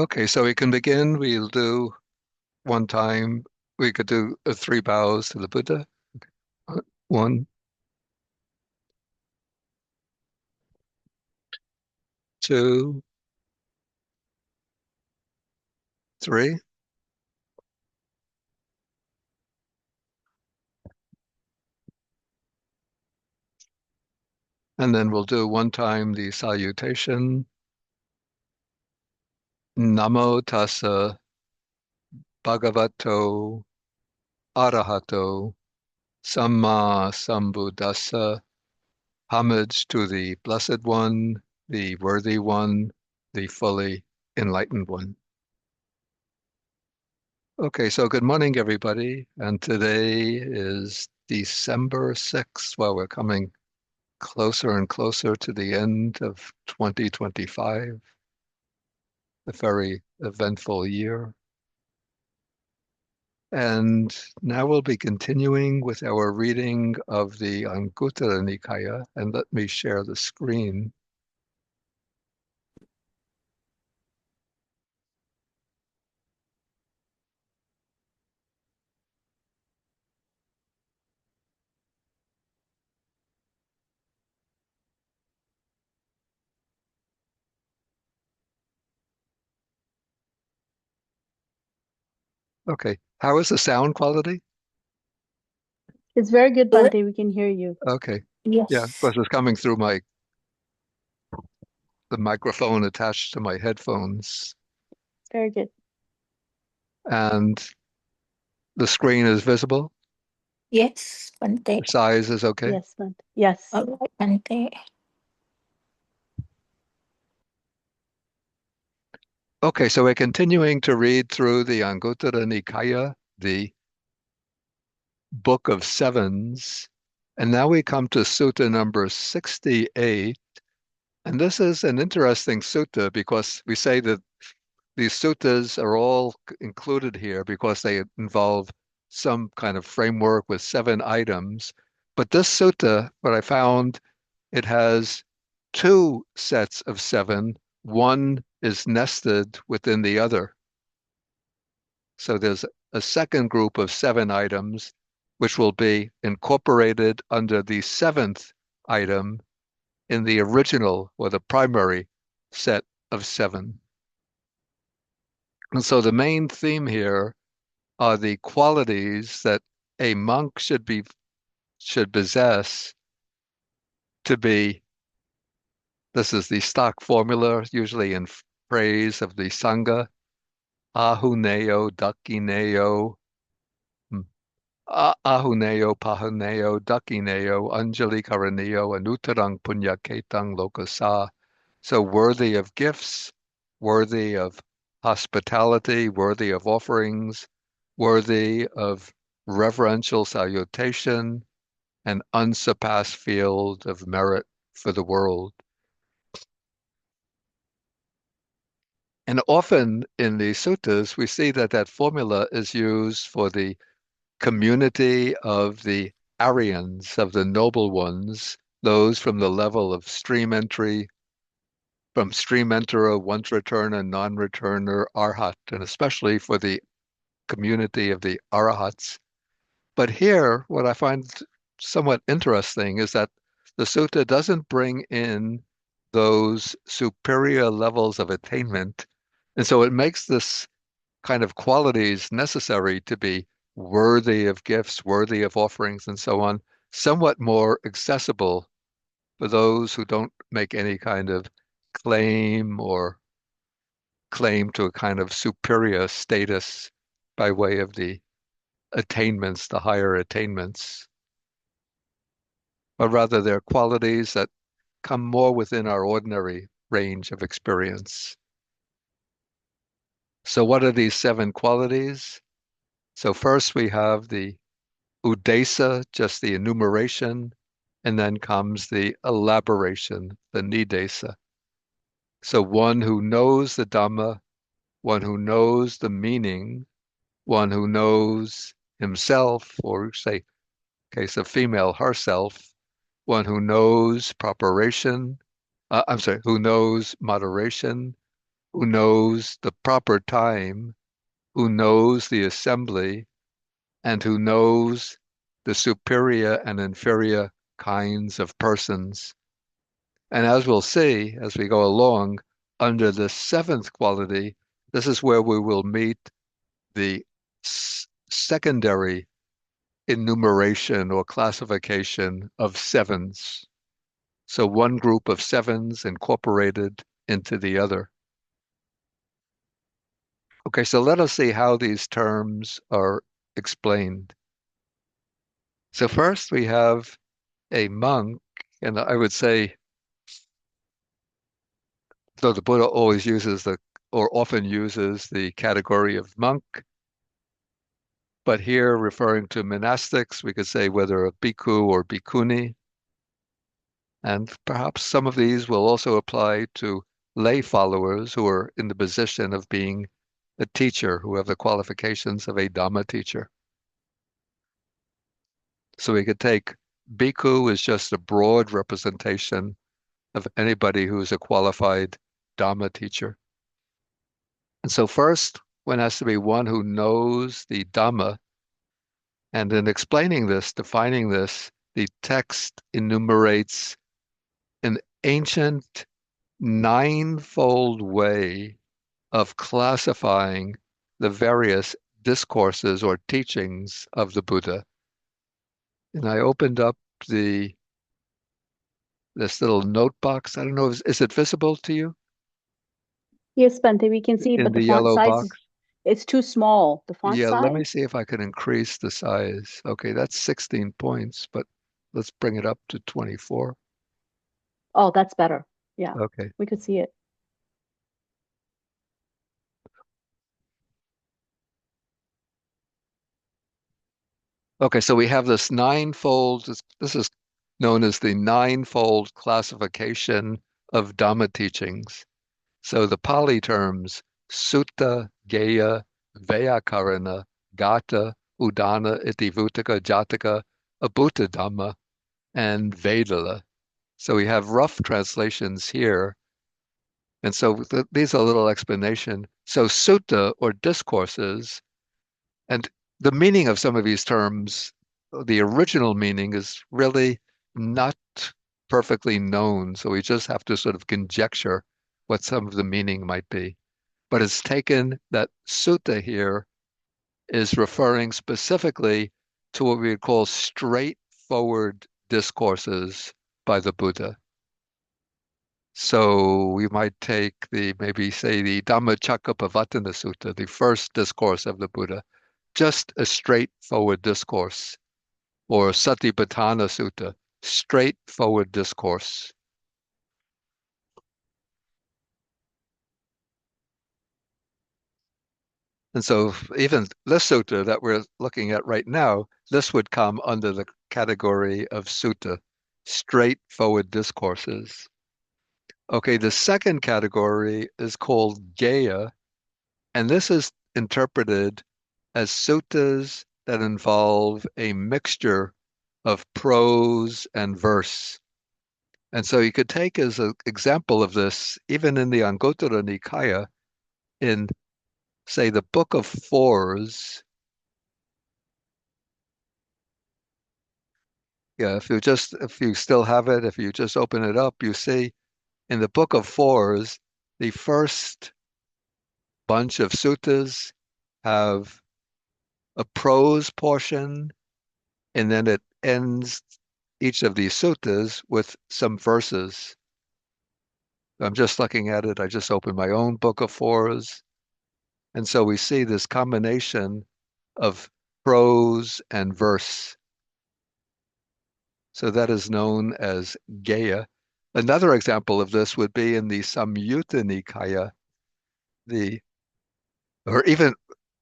Okay, so we can begin. We'll do one time. We could do three bows to the Buddha. One, two, three. And then we'll do one time the salutation. Namo tassa bhagavato arahato samma sambuddhassa. Homage to the Blessed One, the Worthy One, the fully enlightened one. Okay, so good morning, everybody. And today is December 6th. Well, we're coming closer and closer to the end of 2025, a very eventful year. And now we'll be continuing with our reading of the Anguttara Nikaya. And let me share the screen. Okay, how is the sound quality? It's very good, Bhante. We can hear you. Okay. Yeah, of Yes. course it's coming through the microphone attached to my headphones. Very good. And the screen is visible. Yes, Bhante. The size is okay. Yes, Bhante. Yes. All right, Bhante. Okay, so we're continuing to read through the Anguttara Nikaya, the Book of Sevens. And now we come to Sutta number 68. And this is an interesting sutta because we say that these suttas are all included here because they involve some kind of framework with seven items. But this sutta, what I found, it has two sets of seven. One is nested within the other. So there's a second group of seven items, which will be incorporated under the seventh item in the original or the primary set of seven. And so the main theme here are the qualities that a monk should possess to be. This is the stock formula, usually in praise of the Sangha. Ahuneo, Dakineo, Ahuneo, Pahuneo, Dakineo, Anjali Karaneo, Anutarang Punyaketang Lokasa. So worthy of gifts, worthy of hospitality, worthy of offerings, worthy of reverential salutation, an unsurpassed field of merit for the world. And often in the suttas, we see that that formula is used for the community of the Aryans, of the noble ones, those from the level of stream entry, from stream enterer, once returner, non-returner, arhat, and especially for the community of the arahats. But here, what I find somewhat interesting is that the sutta doesn't bring in those superior levels of attainment. And so it makes this kind of qualities necessary to be worthy of gifts, worthy of offerings, and so on, somewhat more accessible for those who don't make any kind of claim or claim to a kind of superior status by way of the attainments, the higher attainments, but rather they're qualities that come more within our ordinary range of experience. So what are these seven qualities? So first we have the udesa, just the enumeration, and then comes the elaboration, the nidesa. So one who knows the Dhamma, one who knows the meaning, one who knows himself, or say, case of female, herself, one who knows preparation, I'm sorry, who knows moderation, who knows the proper time, who knows the assembly, and who knows the superior and inferior kinds of persons. And as we'll see as we go along, under the seventh quality, this is where we will meet the secondary enumeration or classification of sevens. So one group of sevens incorporated into the other. Okay, so let us see how these terms are explained. So first we have a monk, and I would say, so the Buddha always uses or often uses the category of monk, but here referring to monastics, we could say whether a bhikkhu or bhikkhuni, and perhaps some of these will also apply to lay followers who are in the position of being a teacher, who have the qualifications of a Dhamma teacher. So we could take bhikkhu as just a broad representation of anybody who is a qualified Dhamma teacher. And so first, one has to be one who knows the Dhamma. And in explaining this, defining this, the text enumerates an ancient ninefold way of classifying the various discourses or teachings of the Buddha. And I opened up this little note box. I don't know, is it visible to you Yes, Bhante, we can see it, in but the the font yellow size box? is it's too small. The font Yeah, let me size? see if I can increase the size. Okay, that's 16 points, but let's bring it up to 24. Oh, that's better. Yeah, Okay. we could see it. Okay, so we have this ninefold, this is known as the ninefold classification of Dhamma teachings. So the Pali terms Sutta, Gaya, Vyakarana, Gata, Udana, Itivutaka, Jataka, Abhuta Dhamma, and Vedala. So we have rough translations here. And so these are a little explanation. So sutta or discourses, and the meaning of some of these terms, the original meaning is really not perfectly known. So we just have to sort of conjecture what some of the meaning might be. But it's taken that sutta here is referring specifically to what we would call straightforward discourses by the Buddha. So we might take maybe say the Dhammacakkappavattana Sutta, the first discourse of the Buddha, just a straightforward discourse, or Satipatthana Sutta, straightforward discourse. And so even this sutta that we're looking at right now, this would come under the category of sutta, straightforward discourses. Okay, the second category is called Gaya, and this is interpreted as suttas that involve a mixture of prose and verse. And so you could take as an example of this, even in the Anguttara Nikaya, in, say, the Book of Fours. Yeah, if you still have it, if you just open it up, you see in the Book of Fours, the first bunch of suttas have a prose portion, and then it ends each of these suttas with some verses. I'm just looking at it. I just opened my own Book of Fours. And so we see this combination of prose and verse. So that is known as Gaya. Another example of this would be in the Samyutta Nikaya, the or even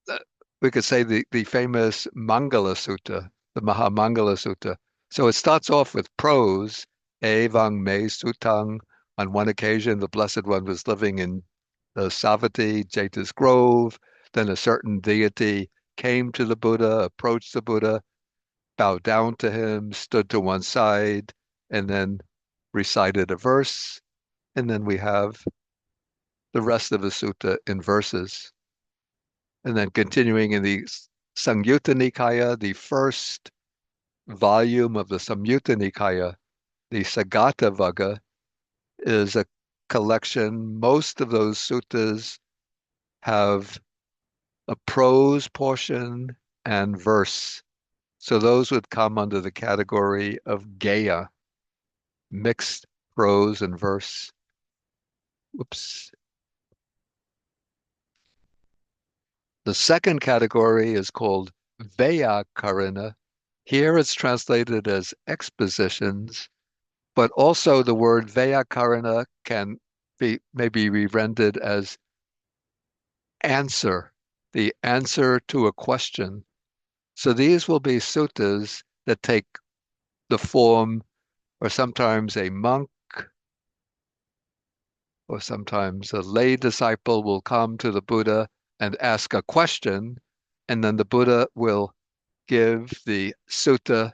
uh, we could say the famous Mangala Sutta, the Mahamangala Sutta. So it starts off with prose, Evang me sutang. On one occasion, the Blessed One was living in Savatthi, Jeta's grove. Then a certain deity came to the Buddha, approached the Buddha, bowed down to him, stood to one side, and then recited a verse. And then we have the rest of the sutta in verses. And then continuing in the Samyutta Nikaya, the first volume of the Samyutta Nikaya, the Sagata Vagga, is a collection. Most of those suttas have a prose portion and verse. So those would come under the category of Gaya, mixed prose and verse. Whoops. The second category is called Vyakarana. Here it's translated as expositions, but also the word Vyakarana can be maybe be rendered as answer, the answer to a question. So these will be suttas that take the form, or sometimes a monk, or sometimes a lay disciple will come to the Buddha and ask a question, and then the Buddha will give the sutta,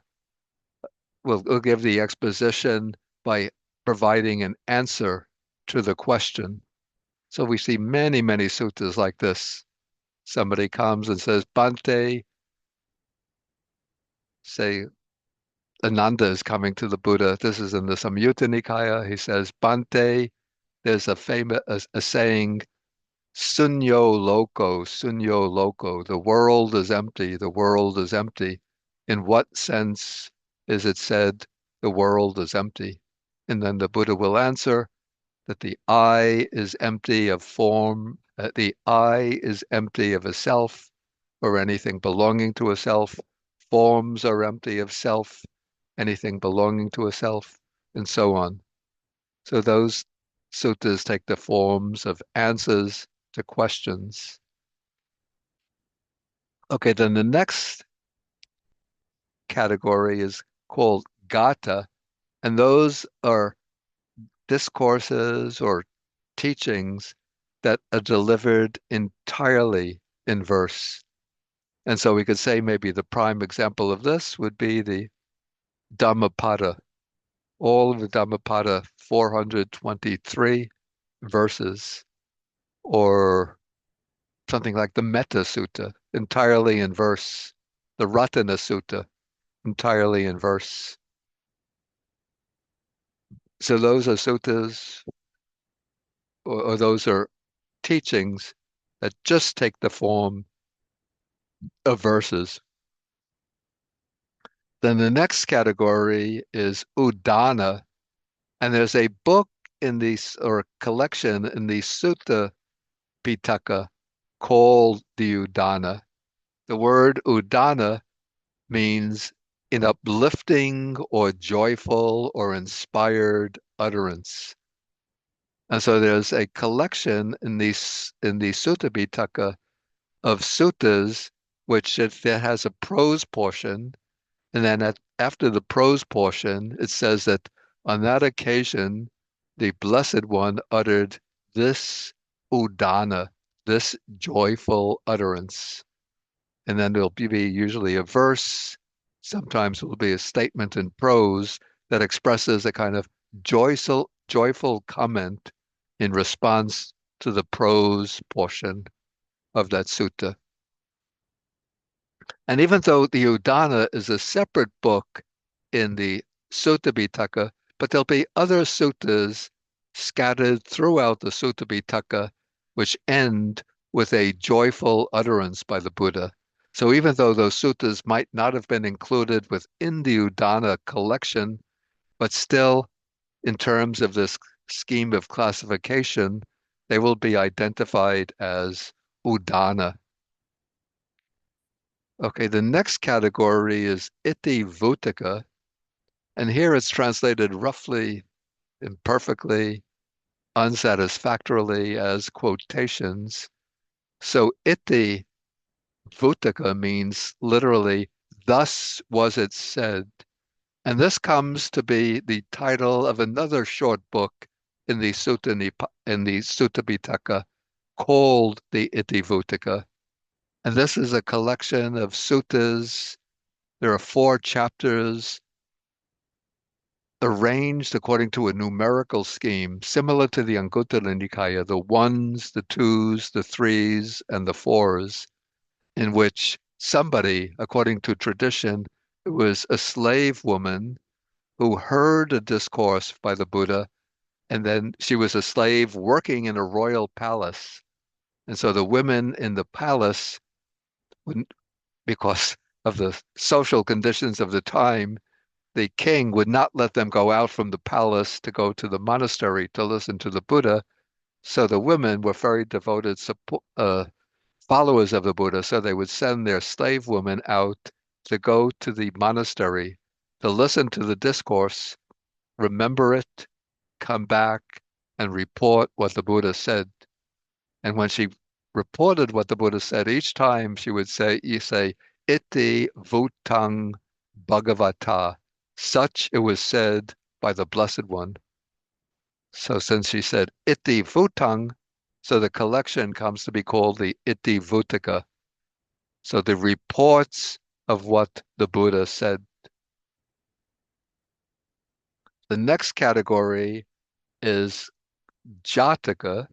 will give the exposition by providing an answer to the question. So we see many, many suttas like this. Somebody comes and says, Bhante, say Ananda is coming to the Buddha. This is in the Samyutta Nikaya. He says, Bhante, there's a saying, sunyo loco, the world is empty, the world is empty. In what sense is it said the world is empty? And then the Buddha will answer that the I is empty of form, the I is empty of a self or anything belonging to a self. Forms are empty of self, anything belonging to a self, and so on. So those suttas take the forms of answers to questions. Okay, then the next category is called gata, and those are discourses or teachings that are delivered entirely in verse. And so we could say maybe the prime example of this would be the Dhammapada, all of the Dhammapada 423 verses, or something like the Metta Sutta, entirely in verse, the Ratana Sutta, entirely in verse. So those are suttas, or those are teachings that just take the form of verses. Then the next category is Udana, and there's a book in these, or a collection in the Sutta Pitaka called the Udana. The word Udana means an uplifting or joyful or inspired utterance. And so there's a collection in the Sutta Pitaka of suttas which there has a prose portion, and then after the prose portion, it says that on that occasion, the Blessed One uttered this udana, this joyful utterance. And then there'll be usually a verse. Sometimes it will be a statement in prose that expresses a kind of joyful comment in response to the prose portion of that sutta. And even though the Udana is a separate book in the Sutta Pitaka, but there'll be other suttas scattered throughout the Sutta Pitaka, which end with a joyful utterance by the Buddha. So even though those suttas might not have been included within the Udana collection, but still, in terms of this scheme of classification, they will be identified as Udana. Okay, the next category is iti vutika, and here it's translated roughly, imperfectly, unsatisfactorily as quotations. So iti vutika means literally, thus was it said. And this comes to be the title of another short book in the Sutta Pitaka called the iti vutika. And this is a collection of suttas. There are 4 chapters arranged according to a numerical scheme similar to the Anguttara Nikaya, the ones, the twos, the threes, and the fours, in which somebody, according to tradition, was a slave woman who heard a discourse by the Buddha, and then she was a slave working in a royal palace. And so the women in the palace, wouldn't, because of the social conditions of the time, the king would not let them go out from the palace to go to the monastery to listen to the Buddha. So the women were very devoted followers of the Buddha. So they would send their slave women out to go to the monastery to listen to the discourse, remember it, come back, and report what the Buddha said. And when she reported what the Buddha said, each time she would say, you say, Iti Vutang Bhagavata. Such it was said by the Blessed One. So since she said Iti Vutang, so the collection comes to be called the Iti Vutaka. So the reports of what the Buddha said. The next category is Jataka,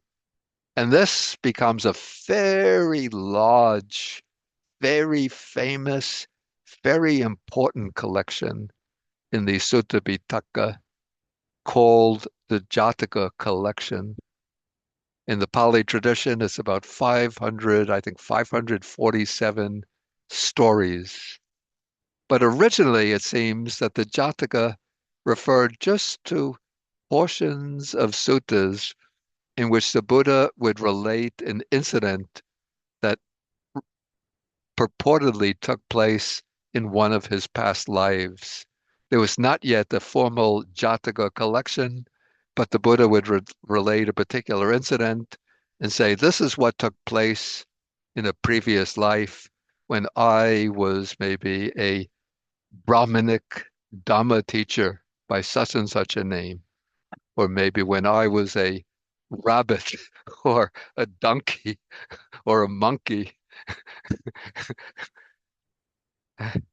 and this becomes a very large, very famous, very important collection in the Sutta Pitaka called the Jataka collection. In the Pali tradition, it's about 500, I think 547 stories. But originally, it seems that the Jataka referred just to portions of suttas in which the Buddha would relate an incident that purportedly took place in one of his past lives. There was not yet a formal Jataka collection, but the Buddha would relate a particular incident and say, this is what took place in a previous life when I was maybe a Brahminic Dhamma teacher by such and such a name, or maybe when I was a rabbit or a donkey or a monkey.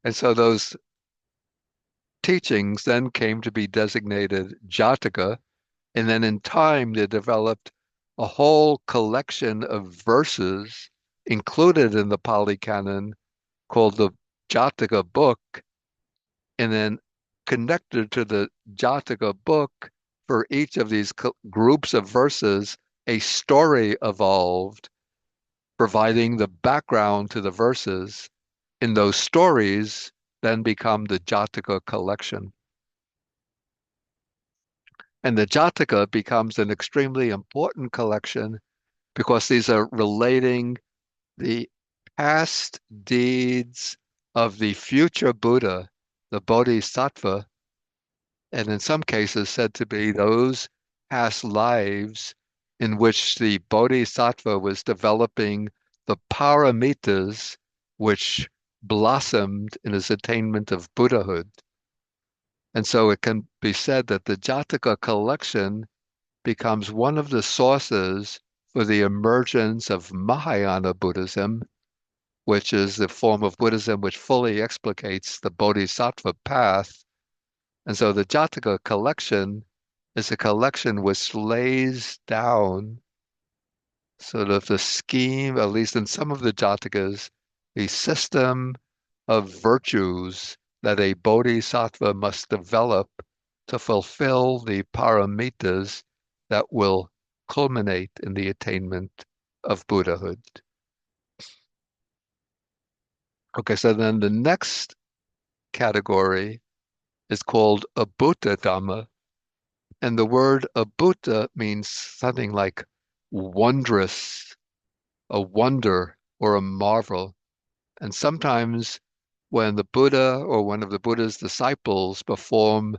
And so those teachings then came to be designated Jataka, and then in time they developed a whole collection of verses included in the Pali Canon called the Jataka book, and then connected to the Jataka book for each of these groups of verses, a story evolved, providing the background to the verses. In those stories then become the Jataka collection. And the Jataka becomes an extremely important collection because these are relating the past deeds of the future Buddha, the Bodhisattva, and in some cases said to be those past lives in which the Bodhisattva was developing the paramitas which blossomed in his attainment of Buddhahood. And so it can be said that the Jataka collection becomes one of the sources for the emergence of Mahayana Buddhism, which is the form of Buddhism which fully explicates the Bodhisattva path. And so the Jataka collection is a collection which lays down sort of the scheme, at least in some of the Jatakas, a system of virtues that a bodhisattva must develop to fulfill the paramitas that will culminate in the attainment of Buddhahood. Okay, so then the next category is called Abhuta Dhamma. And the word Abhuta means something like wondrous, a wonder or a marvel. And sometimes when the Buddha or one of the Buddha's disciples perform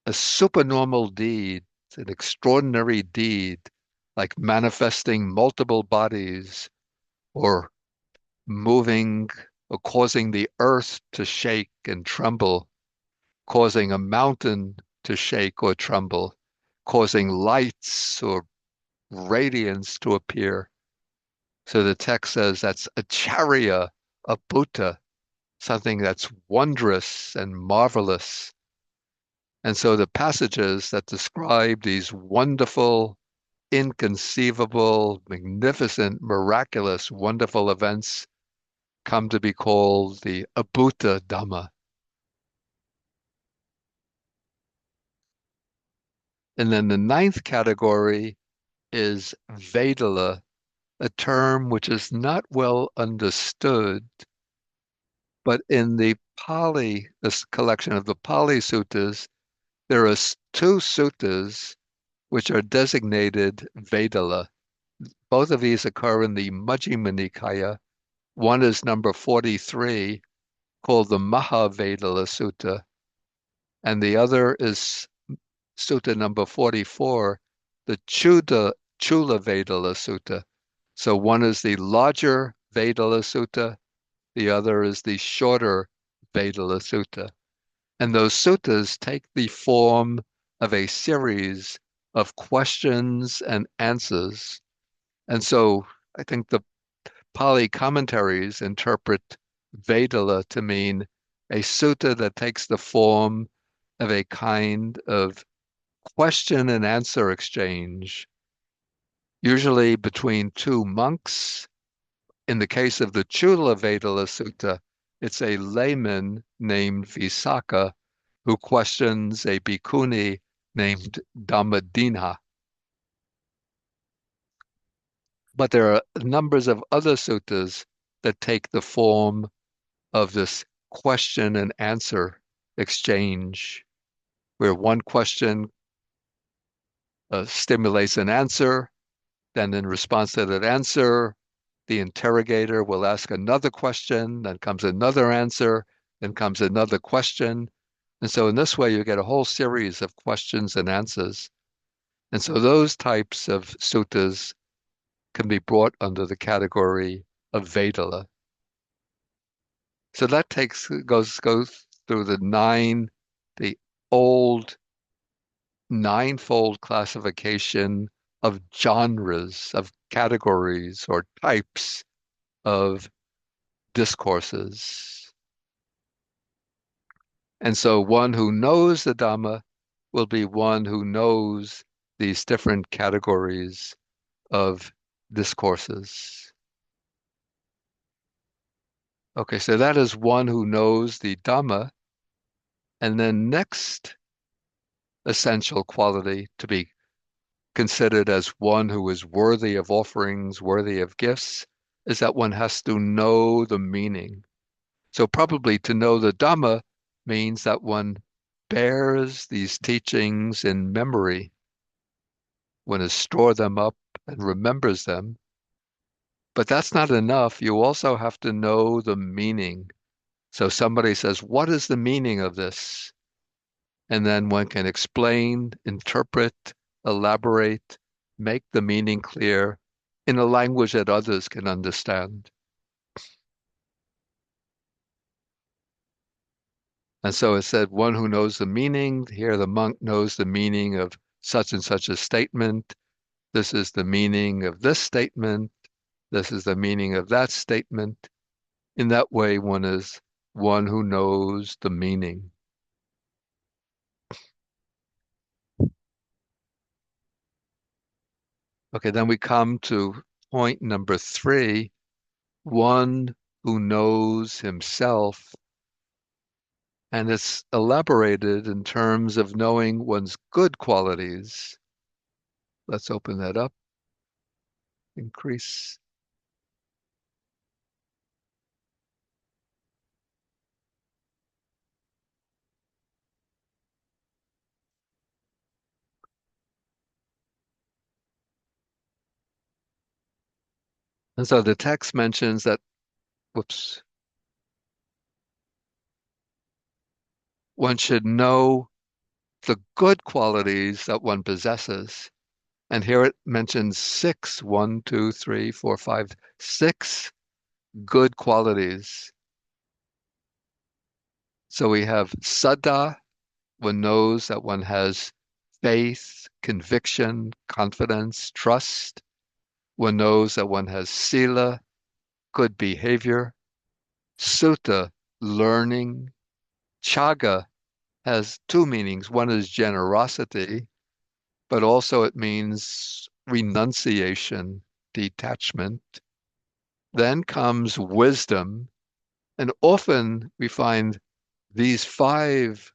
a supernormal deed, an extraordinary deed, like manifesting multiple bodies or moving or causing the earth to shake and tremble, causing a mountain to shake or tremble, causing lights or radiance to appear. So the text says that's acharya, a Buddha, something that's wondrous and marvelous. And so the passages that describe these wonderful, inconceivable, magnificent, miraculous, wonderful events come to be called the Abhuta Dhamma. And then the ninth category is Vedala, a term which is not well understood, but in the Pali, this collection of the Pali suttas, there are two suttas which are designated Vedala. Both of these occur in the Majjhima Nikaya. One is number 43, called the Mahavedala Sutta, and the other is Sutta number 44, the Chula Vedala Sutta. So one is the larger Vedala Sutta, the other is the shorter Vedala Sutta. And those suttas take the form of a series of questions and answers. And so I think the Pali commentaries interpret Vedala to mean a sutta that takes the form of a kind of question and answer exchange, usually between two monks. In the case of the Chula Vedala Sutta, it's a layman named Visakha who questions a bhikkhuni named Dhammadina. But there are numbers of other suttas that take the form of this question and answer exchange, where one question stimulates an answer, then in response to that answer, the interrogator will ask another question, then comes another answer, then comes another question. And so in this way, you get a whole series of questions and answers. And so those types of suttas can be brought under the category of Vedala. So that goes through the old ninefold classification of genres, of categories or types of discourses. And so one who knows the Dhamma will be one who knows these different categories of discourses. Okay, so that is one who knows the Dhamma. And then next essential quality to be considered as one who is worthy of offerings, worthy of gifts, is that one has to know the meaning. So probably to know the Dhamma means that one bears these teachings in memory, one has stored them up and remembers them. But that's not enough. You also have to know the meaning. So somebody says, what is the meaning of this? And then one can explain, interpret, elaborate, make the meaning clear in a language that others can understand. And so it said, one who knows the meaning, here the monk knows the meaning of such and such a statement. This is the meaning of this statement. This is the meaning of that statement. In that way, one is one who knows the meaning. Okay, then we come to point number 3, one who knows himself. And it's elaborated in terms of knowing one's good qualities. Let's open that up. Increase. And so the text mentions that, whoops, one should know the good qualities that one possesses. And here it mentions 6, 1, 2, 3, 4, 5, 6 good qualities. So we have Saddha, one knows that one has faith, conviction, confidence, trust. One knows that one has Sila, good behavior, Sutta, learning, Chaga, has two meanings. One is generosity, but also it means renunciation, detachment. Then comes wisdom, and often we find these five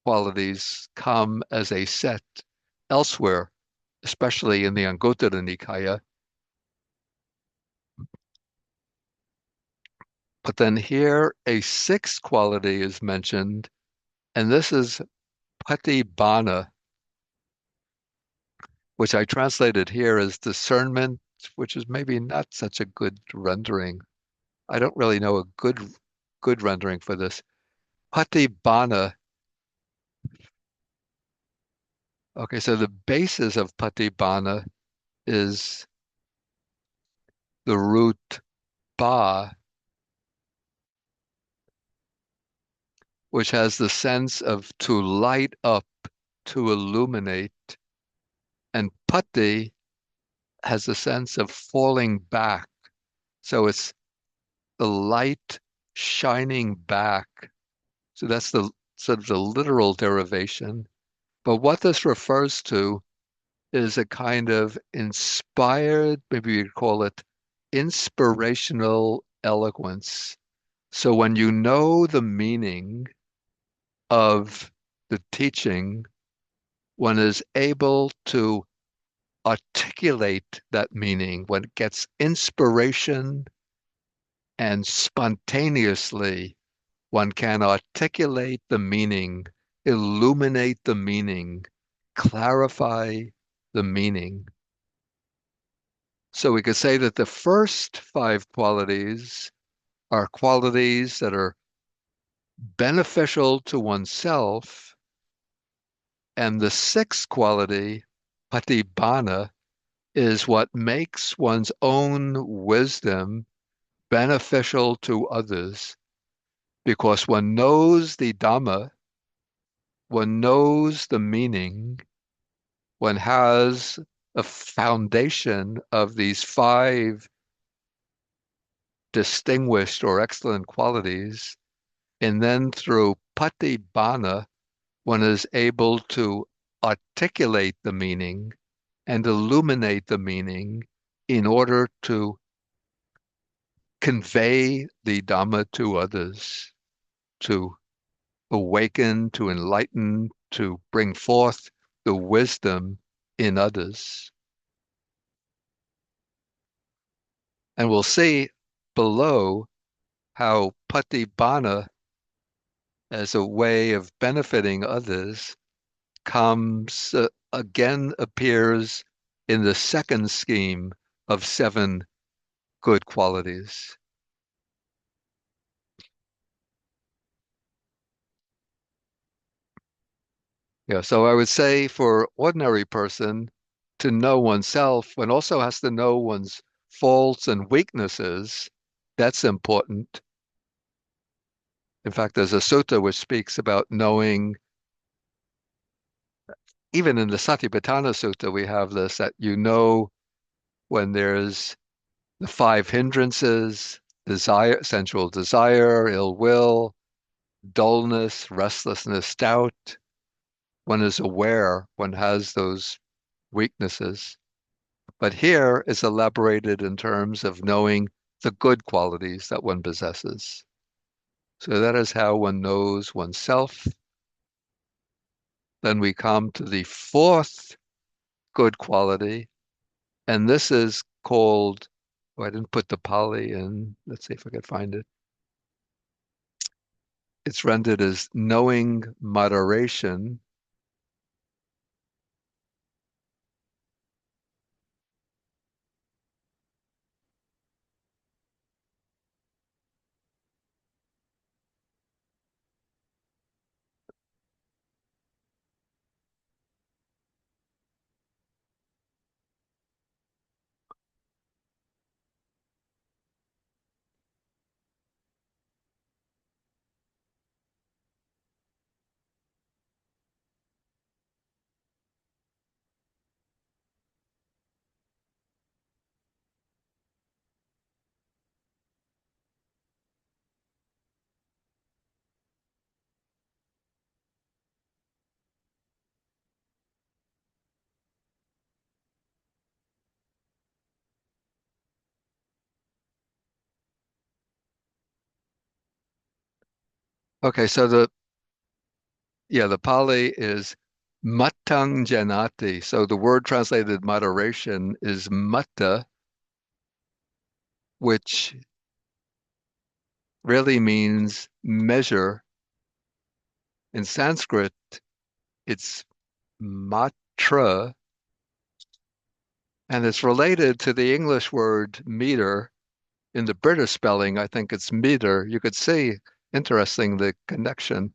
qualities come as a set elsewhere, especially in the Anguttara Nikaya. But then here a sixth quality is mentioned, and this is patibhana, which I translated here as discernment, which is maybe not such a good rendering. I don't really know a good rendering for this. Patibhana. Okay, so the basis of patibhana is the root ba, which has the sense of to light up, to illuminate, and pati has a sense of falling back. So it's the light shining back. So that's the sort of the literal derivation. But what this refers to is a kind of inspired, maybe you'd call it inspirational eloquence. So when you know the meaning of the teaching, one is able to articulate that meaning when it gets inspiration and spontaneously one can articulate the meaning, illuminate the meaning, clarify the meaning. So we could say that the first five qualities are qualities that are beneficial to oneself, and the sixth quality, patibhana, is what makes one's own wisdom beneficial to others because one knows the Dhamma, one knows the meaning, one has a foundation of these five distinguished or excellent qualities, and then through patibhana, one is able to articulate the meaning and illuminate the meaning in order to convey the Dhamma to others, to awaken, to enlighten, to bring forth the wisdom in others. And we'll see below how patibhana, as a way of benefiting others, comes again appears in the second scheme of seven good qualities. Yeah, so I would say for ordinary person to know oneself, one also has to know one's faults and weaknesses. That's important. In fact, there's a sutta which speaks about knowing, even in the Satipatthana Sutta, we have this that you know when there's the five hindrances, desire, sensual desire, ill will, dullness, restlessness, doubt. One is aware, one has those weaknesses. But here is elaborated in terms of knowing the good qualities that one possesses. So that is how one knows oneself. Then we come to the fourth good quality, and this is called, oh, I didn't put the Pali in. Let's see if I could find it. It's rendered as knowing moderation. Okay, so the Pali is matang janati. So the word translated moderation is matta, which really means measure. In Sanskrit, it's matra, and it's related to the English word meter. In the British spelling, I think it's meter. You could see, interesting, the connection,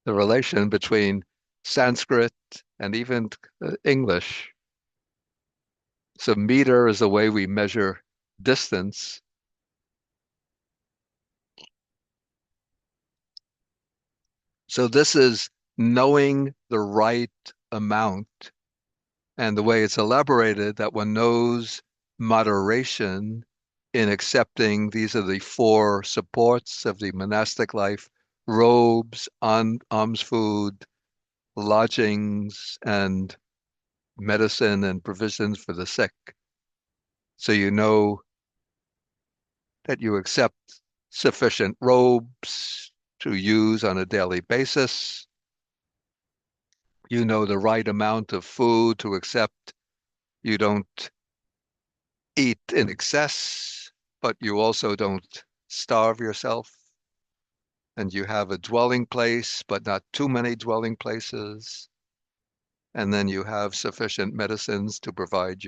the relation between Sanskrit and even English. So meter is the way we measure distance. So this is knowing the right amount. And the way it's elaborated, that one knows moderation in accepting these are the four supports of the monastic life: robes, alms food, lodgings, and medicine and provisions for the sick. So you know that you accept sufficient robes to use on a daily basis. You know the right amount of food to accept. You don't eat in excess, but you also don't starve yourself. And you have a dwelling place, but not too many dwelling places. And then you have sufficient medicines to provide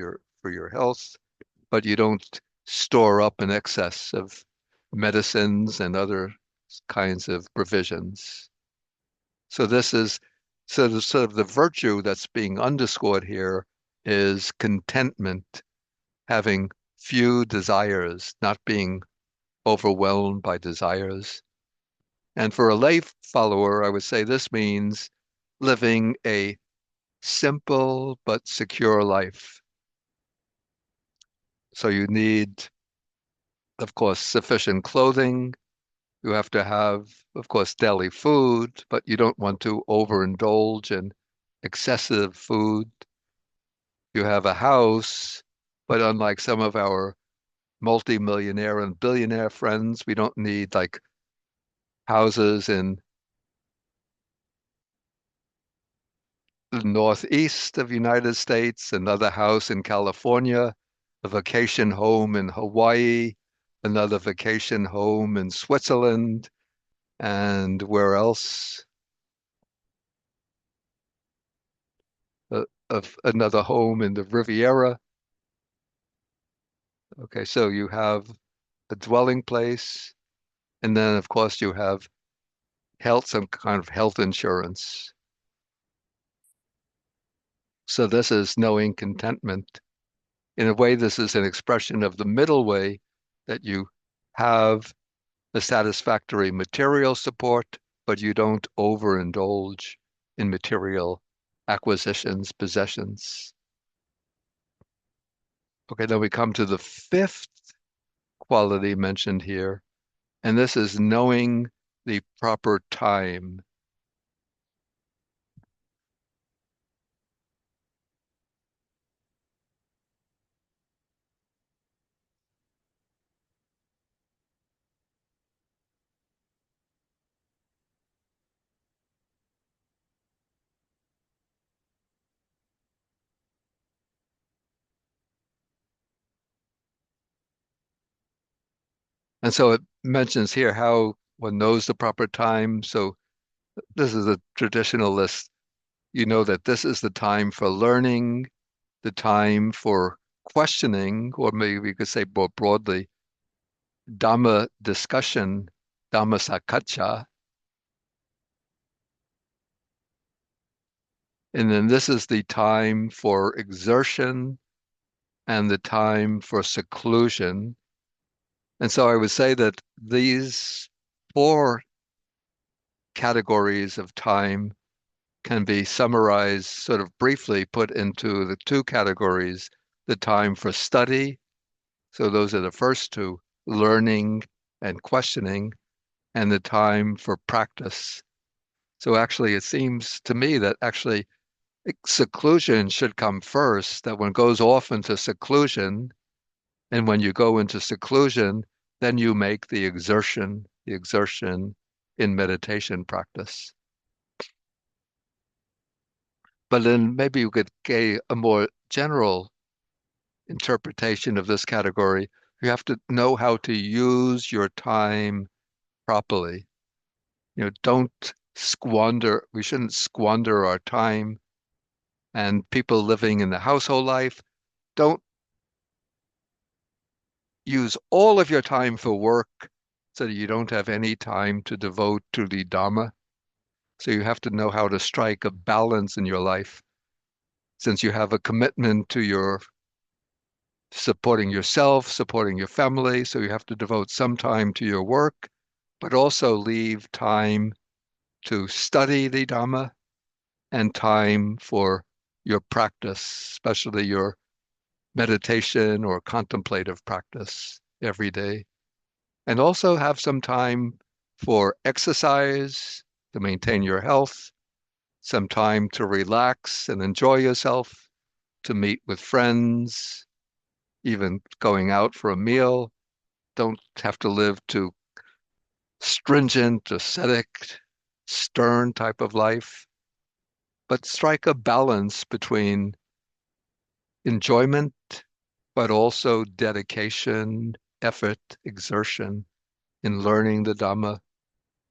for your health, but you don't store up an excess of medicines and other kinds of provisions. So this is sort of the virtue that's being underscored here is contentment, having few desires, not being overwhelmed by desires. And for a lay follower, I would say this means living a simple but secure life. So you need, of course, sufficient clothing. You have to have, of course, daily food, but you don't want to overindulge in excessive food. You have a house, but unlike some of our multimillionaire and billionaire friends, we don't need like houses in the northeast of the United States, another house in California, a vacation home in Hawaii, another vacation home in Switzerland, and where else? Of another home in the Riviera. Okay, so you have a dwelling place, and then of course you have some kind of health insurance. So this is knowing contentment. In a way, this is an expression of the middle way, that you have a satisfactory material support, but you don't overindulge in material acquisitions, possessions. Okay, then we come to the fifth quality mentioned here, and this is knowing the proper time. And so it mentions here how one knows the proper time. So this is a traditional list. You know that this is the time for learning, the time for questioning, or maybe we could say more broadly, Dhamma discussion, Dhamma sakacca. And then this is the time for exertion and the time for seclusion. And so I would say that these four categories of time can be summarized sort of briefly, put into the two categories: the time for study. So those are the first two, learning and questioning, and the time for practice. So actually, it seems to me that actually seclusion should come first, that one goes off into seclusion. And when you go into seclusion, then you make the exertion in meditation practice. But then maybe you could get a more general interpretation of this category. You have to know how to use your time properly. Don't squander, we shouldn't squander our time. And people living in the household life, don't use all of your time for work so that you don't have any time to devote to the Dhamma. So you have to know how to strike a balance in your life, since you have a commitment to your supporting yourself, supporting your family. So you have to devote some time to your work, but also leave time to study the Dhamma and time for your practice, especially your meditation or contemplative practice every day. And also have some time for exercise to maintain your health, some time to relax and enjoy yourself, to meet with friends, even going out for a meal. Don't have to live to stringent, ascetic, stern type of life, but strike a balance between enjoyment, but also dedication, effort, exertion in learning the Dhamma,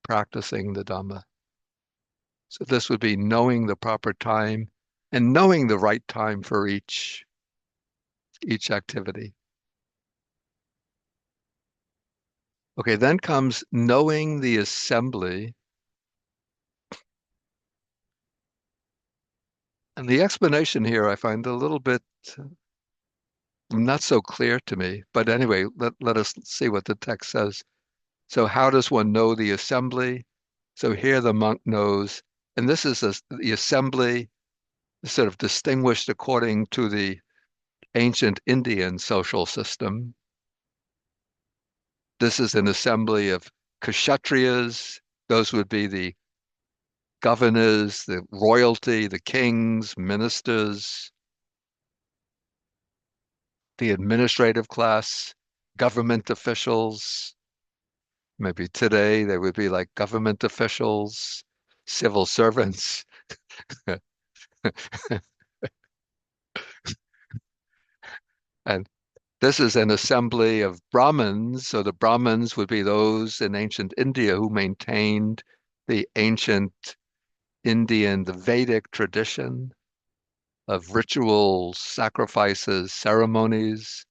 practicing the Dhamma. So this would be knowing the proper time and knowing the right time for each activity. Okay, then comes knowing the assembly. And the explanation here I find a little bit not so clear to me. But anyway, let us see what the text says. So how does one know the assembly? So here the monk knows, and this is the assembly sort of distinguished according to the ancient Indian social system. This is an assembly of kshatriyas. Those would be the governors, the royalty, the kings, ministers, the administrative class, government officials. Maybe today they would be like government officials, civil servants. And this is an assembly of Brahmins. So the Brahmins would be those in ancient India who maintained the ancient Indian, the Vedic tradition of rituals, sacrifices, ceremonies.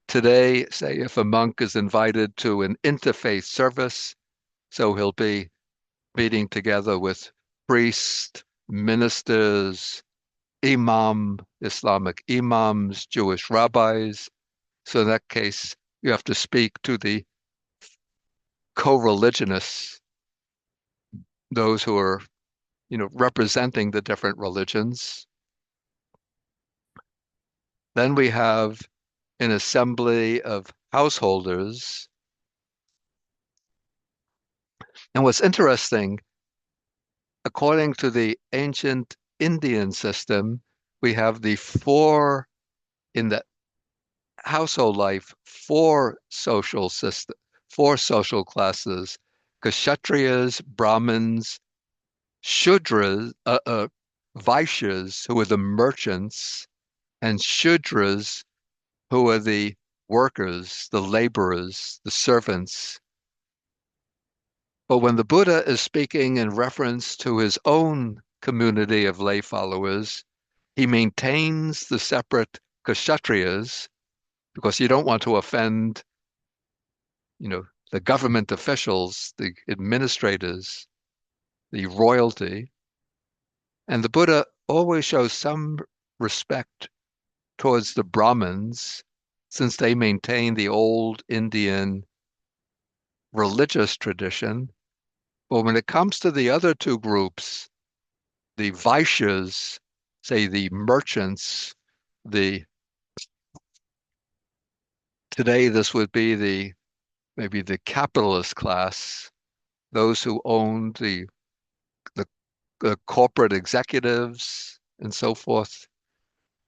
Today, say if a monk is invited to an interfaith service, so he'll be meeting together with priests, ministers, Islamic imams, Jewish rabbis. So in that case, you have to speak to the co-religionists, those who are, representing the different religions. Then we have an assembly of householders. And what's interesting, according to the ancient Indian system, we have the four in the household life, four social classes: Kshatriyas, Brahmins, Shudras, Vaishyas, who are the merchants, and Shudras, who are the workers, the laborers, the servants. But when the Buddha is speaking in reference to his own community of lay followers, he maintains the separate Kshatriyas because you don't want to offend, the government officials, the administrators, the royalty. And the Buddha always shows some respect towards the Brahmins, since they maintain the old Indian religious tradition. But when it comes to the other two groups, the Vaishyas, say the merchants, the today this would be maybe the capitalist class, those who own the corporate executives and so forth,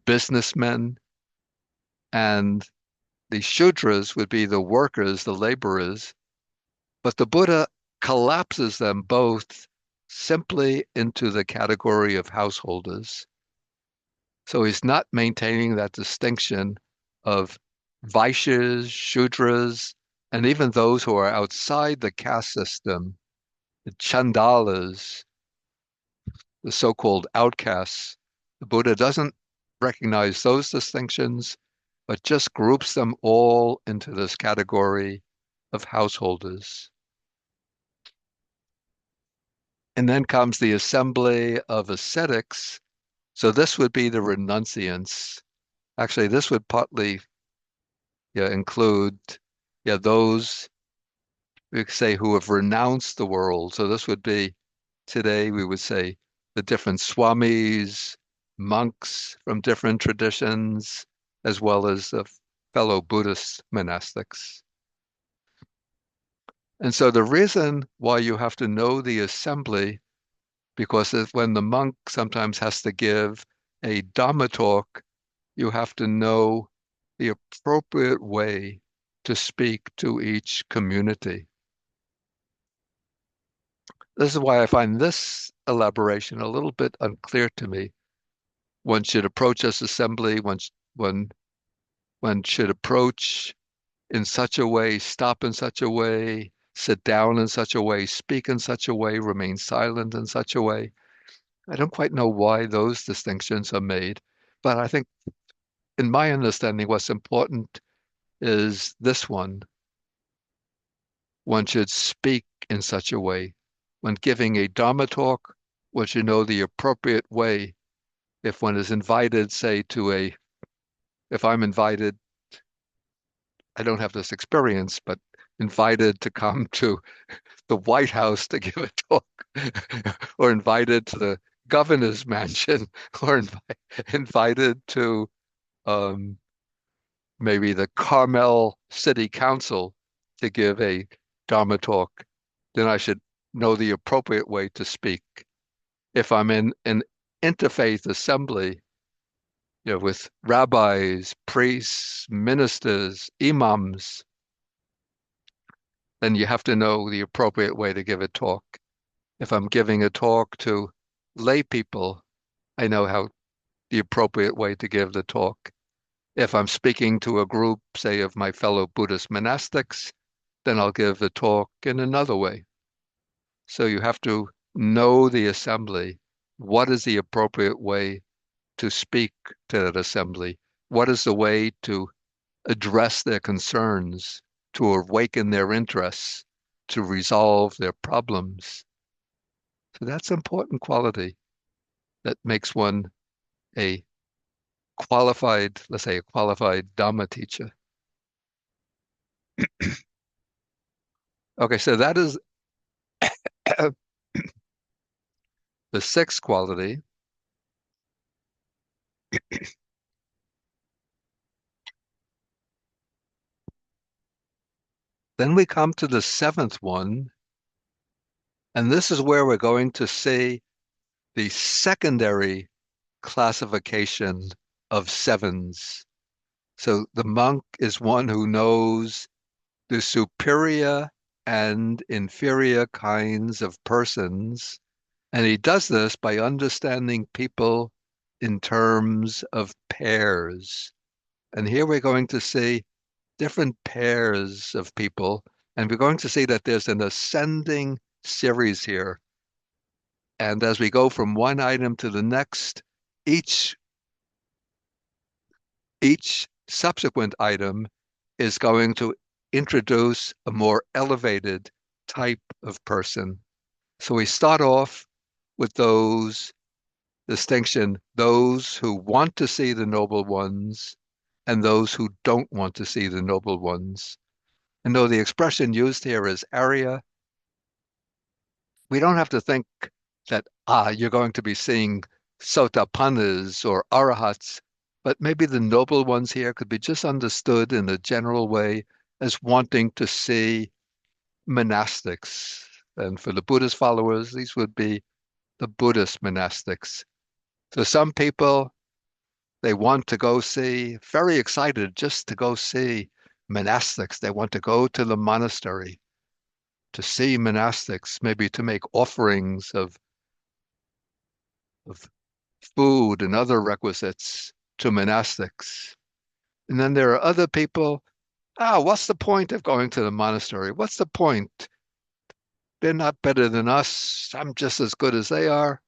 businessmen, and the Shudras would be the workers, the laborers. But the Buddha collapses them both simply into the category of householders. So he's not maintaining that distinction of Vaishyas, Shudras, and even those who are outside the caste system, the Chandalas, the so-called outcasts. The Buddha doesn't recognize those distinctions, but just groups them all into this category of householders. And then comes the assembly of ascetics. So this would be the renunciants. Actually, this would partly include those we could say who have renounced the world. So this would be today we would say the different swamis, monks from different traditions, as well as the fellow Buddhist monastics. And so the reason why you have to know the assembly, because when the monk sometimes has to give a Dhamma talk, you have to know the appropriate way to speak to each community. This is why I find this elaboration a little bit unclear to me. One should approach this assembly, one should approach in such a way, stop in such a way, sit down in such a way, speak in such a way, remain silent in such a way. I don't quite know why those distinctions are made, but I think in my understanding, what's important is this one. One should speak in such a way. When giving a Dhamma talk, one should know the appropriate way. If one is invited, say, if I'm invited, I don't have this experience, but invited to come to the White House to give a talk, or invited to the governor's mansion, or invited to um, maybe the Carmel City Council to give a Dharma talk, then I should know the appropriate way to speak. If I'm in an interfaith assembly, with rabbis, priests, ministers, imams, then you have to know the appropriate way to give a talk. If I'm giving a talk to lay people, I know how the appropriate way to give the talk. If I'm speaking to a group, say, of my fellow Buddhist monastics, then I'll give the talk in another way. So you have to know the assembly. What is the appropriate way to speak to that assembly? What is the way to address their concerns, to awaken their interests, to resolve their problems? So that's an important quality that makes one a qualified, let's say, a qualified Dhamma teacher. Okay, so that is the sixth quality. Then we come to the seventh one, and this is where we're going to see the secondary classification of sevens. So the monk is one who knows the superior and inferior kinds of persons, and he does this by understanding people in terms of pairs. And here we're going to see different pairs of people, and we're going to see that there's an ascending series here. And as we go from one item to the next, each subsequent item is going to introduce a more elevated type of person. So we start off with those those who want to see the noble ones and those who don't want to see the noble ones. And though the expression used here is Arya, we don't have to think that, you're going to be seeing Sotapannas or Arahats, but maybe the noble ones here could be just understood in a general way as wanting to see monastics. And for the Buddhist followers, these would be the Buddhist monastics. So some people, they want to go see, very excited just to go see monastics. They want to go to the monastery. to see monastics, maybe to make offerings of food and other requisites to monastics. And then there are other people, what's the point of going to the monastery? What's the point? They're not better than us. I'm just as good as they are.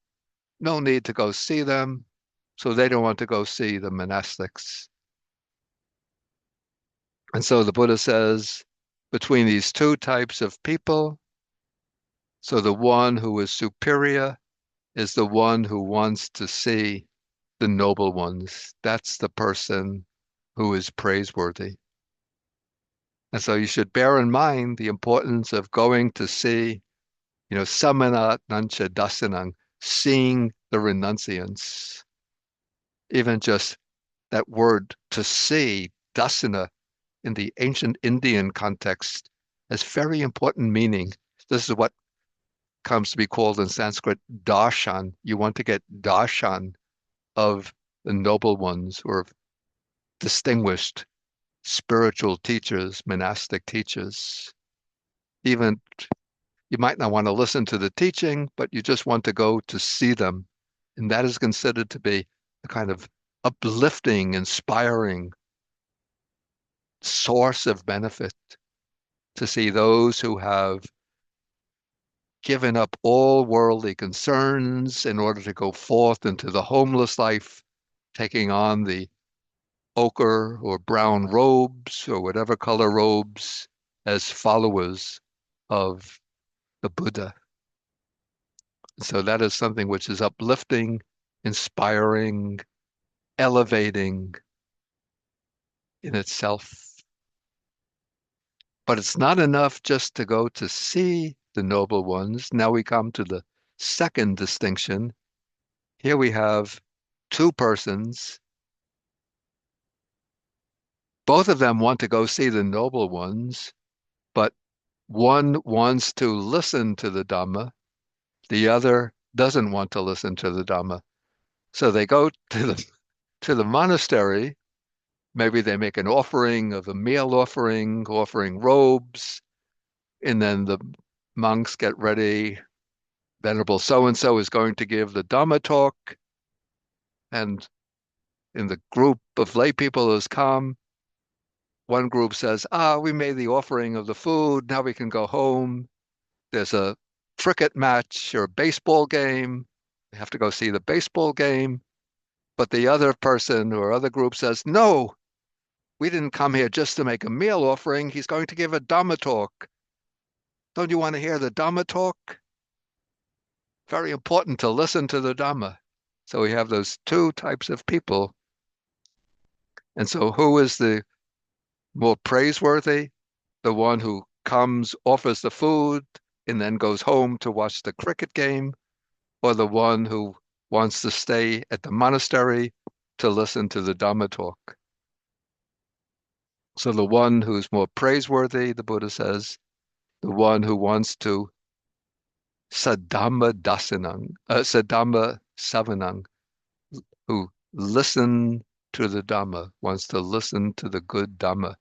No need to go see them. So they don't want to go see the monastics. And so the Buddha says, between these two types of people, so the one who is superior is the one who wants to see the noble ones. That's the person who is praiseworthy. And so you should bear in mind the importance of going to see, samana nancha dasanang, seeing the renunciants. Even just that word to see, dasana, in the ancient Indian context has very important meaning. This is what comes to be called in Sanskrit darshan. You want to get darshan of the noble ones who are distinguished spiritual teachers, monastic teachers. Even you might not want to listen to the teaching, but you just want to go to see them. And that is considered to be a kind of uplifting, inspiring source of benefit to see those who have given up all worldly concerns in order to go forth into the homeless life, taking on the ochre or brown robes or whatever color robes as followers of the Buddha. So that is something which is uplifting, inspiring, elevating in itself. But it's not enough just to go to see the noble ones. Now we come to the second distinction. Here we have two persons. Both of them want to go see the noble ones, but one wants to listen to the Dhamma, the other doesn't want to listen to the Dhamma. So they go to the monastery. Maybe they make an offering of a meal offering robes, and then the monks get ready. Venerable so-and-so is going to give the Dhamma talk, and in the group of lay people who's come, one group says, we made the offering of the food, now we can go home. There's a cricket match or a baseball game. We have to go see the baseball game. But the other person or other group says, no, we didn't come here just to make a meal offering. He's going to give a Dhamma talk. Don't you want to hear the Dhamma talk? Very important to listen to the Dhamma. So we have those two types of people. And so who is the more praiseworthy? The one who comes, offers the food, and then goes home to watch the cricket game, or the one who wants to stay at the monastery to listen to the Dhamma talk? So the one who's more praiseworthy, the Buddha says, the one who wants to sadhamma savanang, who listen to the Dhamma, wants to listen to the good Dhamma.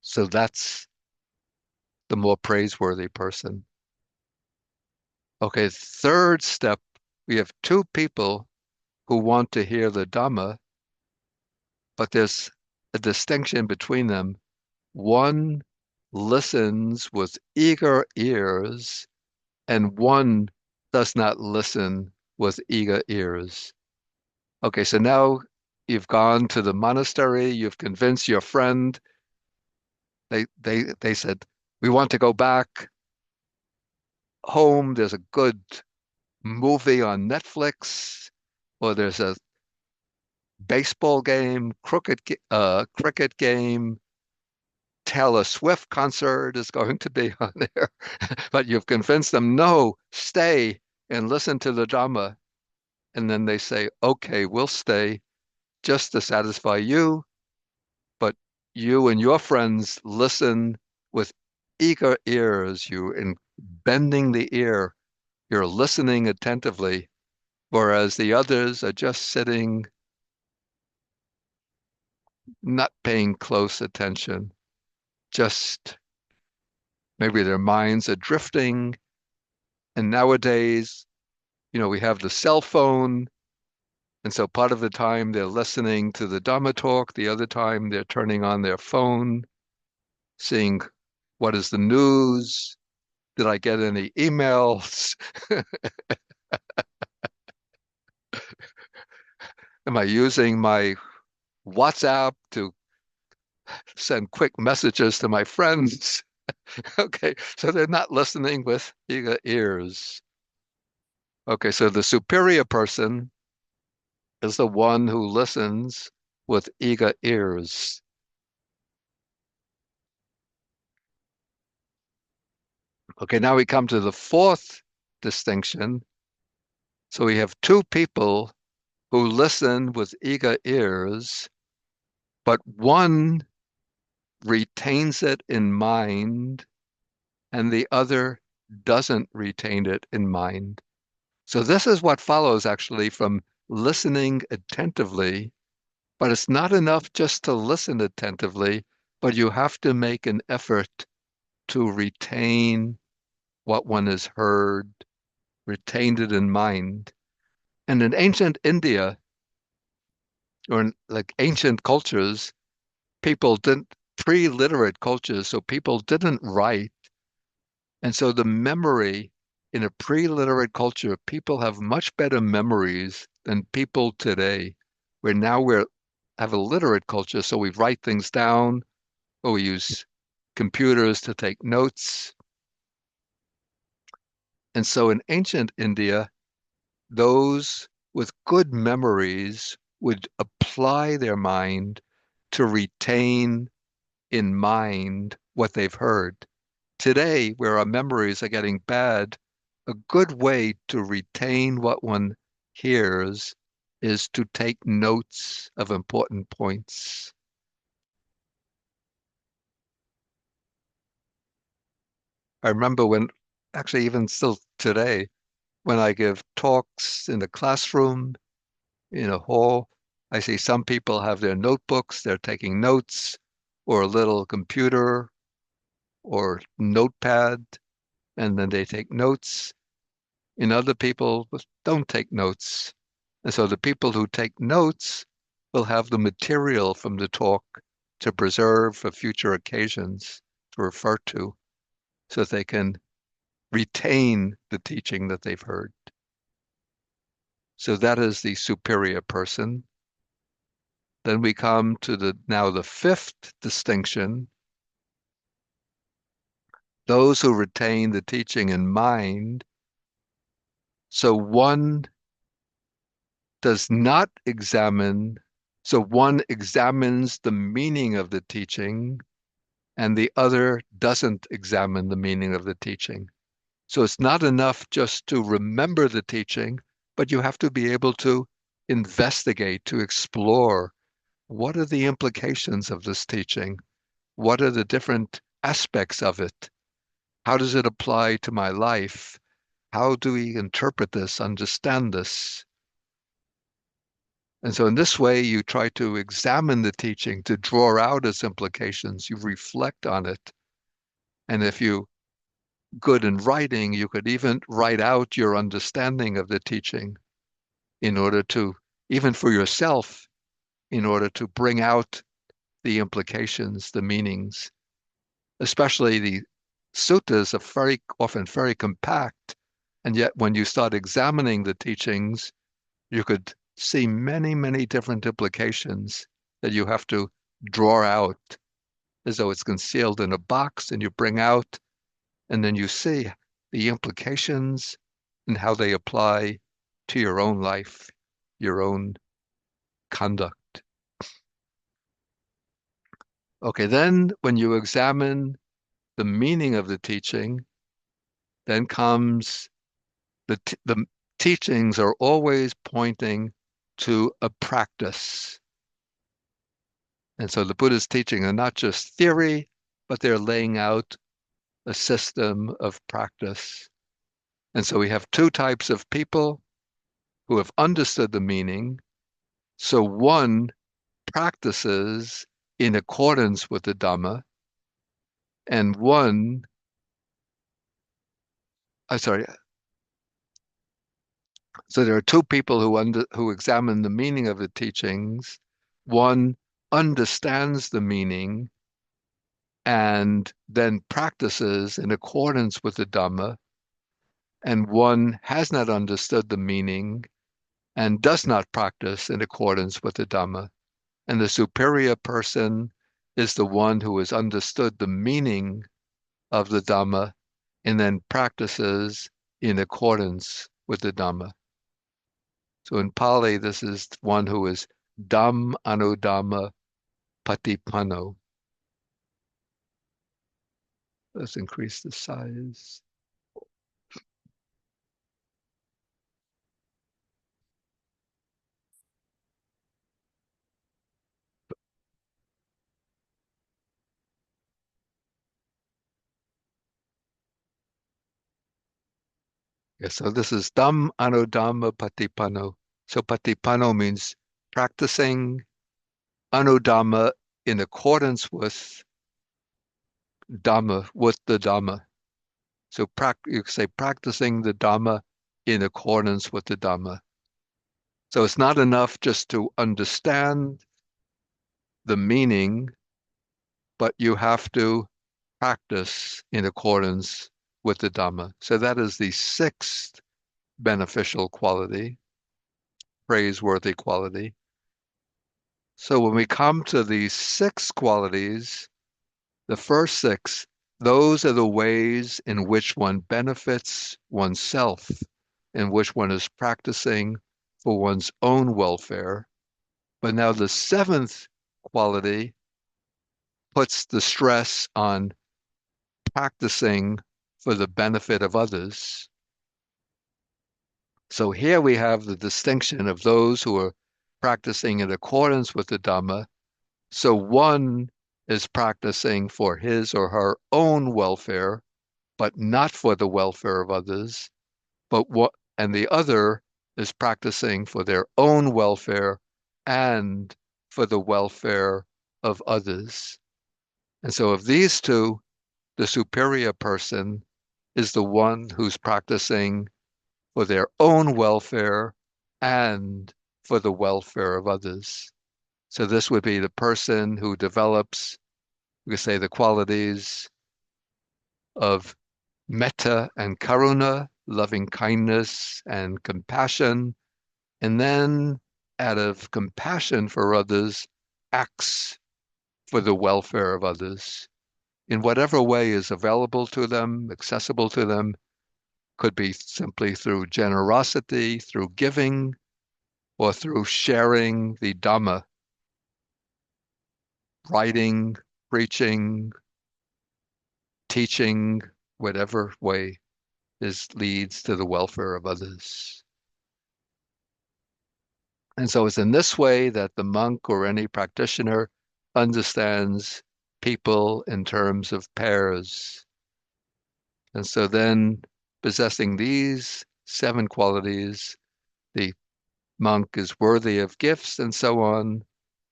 So that's the more praiseworthy person. Okay, third step, we have two people who want to hear the Dhamma, but there's a distinction between them. One listens with eager ears, and one does not listen with eager ears. Okay, so now you've gone to the monastery, you've convinced your friend. They said, we want to go back home. There's a good movie on Netflix, or there's a baseball game, cricket game. Taylor Swift concert is going to be on there. But you've convinced them, no, stay and listen to the Dhamma. And then they say, okay, we'll stay just to satisfy you. But you and your friends listen with eager ears. You in bending the ear. You're listening attentively, whereas the others are just sitting, not paying close attention, just Maybe their minds are drifting. And nowadays, we have the cell phone. And so part of the time they're listening to the Dhamma talk, the other time they're turning on their phone, seeing what is the news. Did I get any emails? Am I using my WhatsApp to send quick messages to my friends? Okay, so they're not listening with eager ears. Okay, so the superior person is the one who listens with eager ears. Okay, now we come to the fourth distinction. So we have two people who listen with eager ears, but one retains it in mind and the other doesn't retain it in mind. So this is what follows actually from listening attentively, but it's not enough just to listen attentively, but you have to make an effort to retain what one has heard, retained it in mind. And in ancient India, or in like ancient cultures, people didn't, pre-literate cultures, so people didn't write. And so the memory in a pre-literate culture, people have much better memories than people today, where now we're have a literate culture, so we write things down or we use computers to take notes. And so in ancient India, those with good memories would apply their mind to retain in mind what they've heard. Today, where our memories are getting bad, a good way to retain what one hears is to take notes of important points. I remember actually, even still today, when I give talks in the classroom, in a hall, I see some people have their notebooks, they're taking notes, or a little computer or notepad, and then they take notes. And other people don't take notes. And so the people who take notes will have the material from the talk to preserve for future occasions to refer to so that they can retain the teaching that they've heard. So that is the superior person. Then we come to now the fifth distinction, those who retain the teaching in mind. So one does not examine, so one examines the meaning of the teaching and the other doesn't examine the meaning of the teaching. So it's not enough just to remember the teaching, but you have to be able to investigate, to explore what are the implications of this teaching? What are the different aspects of it? How does it apply to my life? How do we interpret this, understand this? And so in this way, you try to examine the teaching to draw out its implications. You reflect on it. And if you good in writing, you could even write out your understanding of the teaching in order to, even for yourself, in order to bring out the implications, the meanings. Especially the suttas are very often very compact. And yet when you start examining the teachings, you could see many, many different implications that you have to draw out as though it's concealed in a box and you bring out, and then you see the implications and how they apply to your own life, your own conduct. Okay, then when you examine the meaning of the teaching, then comes the teachings are always pointing to a practice. And so the Buddha's teaching are not just theory, but they're laying out a system of practice. And so we have two types of people who have understood the meaning. So one practices in accordance with the Dhamma, and one sorry. So there are two people who examine the meaning of the teachings. One understands the meaning and then practices in accordance with the Dhamma, and one has not understood the meaning and does not practice in accordance with the Dhamma. And the superior person is the one who has understood the meaning of the Dhamma and then practices in accordance with the Dhamma. So in Pali, this is one who is Dham Anudhamma Patipanno. Let's increase the size. Yeah, so this is Dham Anudhamma Patipanno. So Patipanno means practicing, Anudhamma in accordance with Dhamma, with the Dhamma. So you say practicing the Dhamma in accordance with the Dhamma. So it's not enough just to understand the meaning, but you have to practice in accordance with the Dhamma. So that is the sixth beneficial quality, praiseworthy quality. So when we come to these six qualities, the first six, those are the ways in which one benefits oneself, in which one is practicing for one's own welfare. But now the seventh quality puts the stress on practicing for the benefit of others. So here we have the distinction of those who are practicing in accordance with the Dhamma. So one is practicing for his or her own welfare, but not for the welfare of others. And the other is practicing for their own welfare and for the welfare of others. And so of these two, the superior person is the one who's practicing for their own welfare and for the welfare of others. So this would be the person who develops, we could say, the qualities of metta and karuna, loving kindness and compassion, and then out of compassion for others, acts for the welfare of others in whatever way is available to them, accessible to them. Could be simply through generosity, through giving, or through sharing the Dhamma, writing, preaching, teaching, whatever way leads to the welfare of others. And so it's in this way that the monk or any practitioner understands people in terms of pairs. And so then, possessing these seven qualities, the monk is worthy of gifts and so on,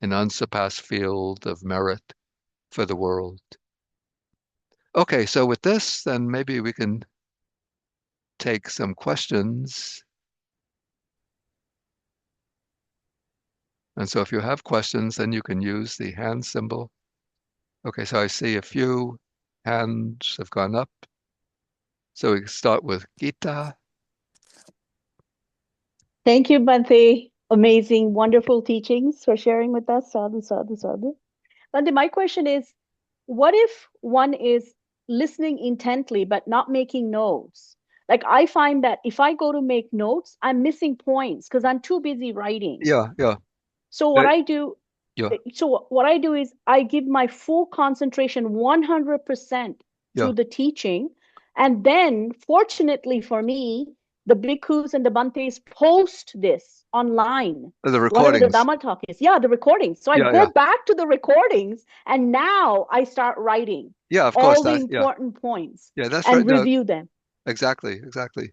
an unsurpassed field of merit for the world. Okay, so with this, then maybe we can take some questions. And so if you have questions, then you can use the hand symbol. Okay, so I see a few hands have gone up. So we start with Gita. Thank you, Bhante. Amazing, wonderful teachings for sharing with us. Sadhu, sadhu, sadhu. Bhante, my question is, what if one is listening intently but not making notes? Like I find that if I go to make notes, I'm missing points because I'm too busy writing. Yeah, yeah, So uh, what I do, yeah, what I do is I give my full concentration 100% yeah. to the teaching. And then fortunately for me, the bhikkhus and the bhantes post this online, The whatever the recordings. Dhamma talk is. Yeah, the recordings. So I Yeah, yeah, go back to the recordings and now I start writing yeah. Of course, all the that. Yeah, important points yeah. That's right. and No, review them. exactly, exactly.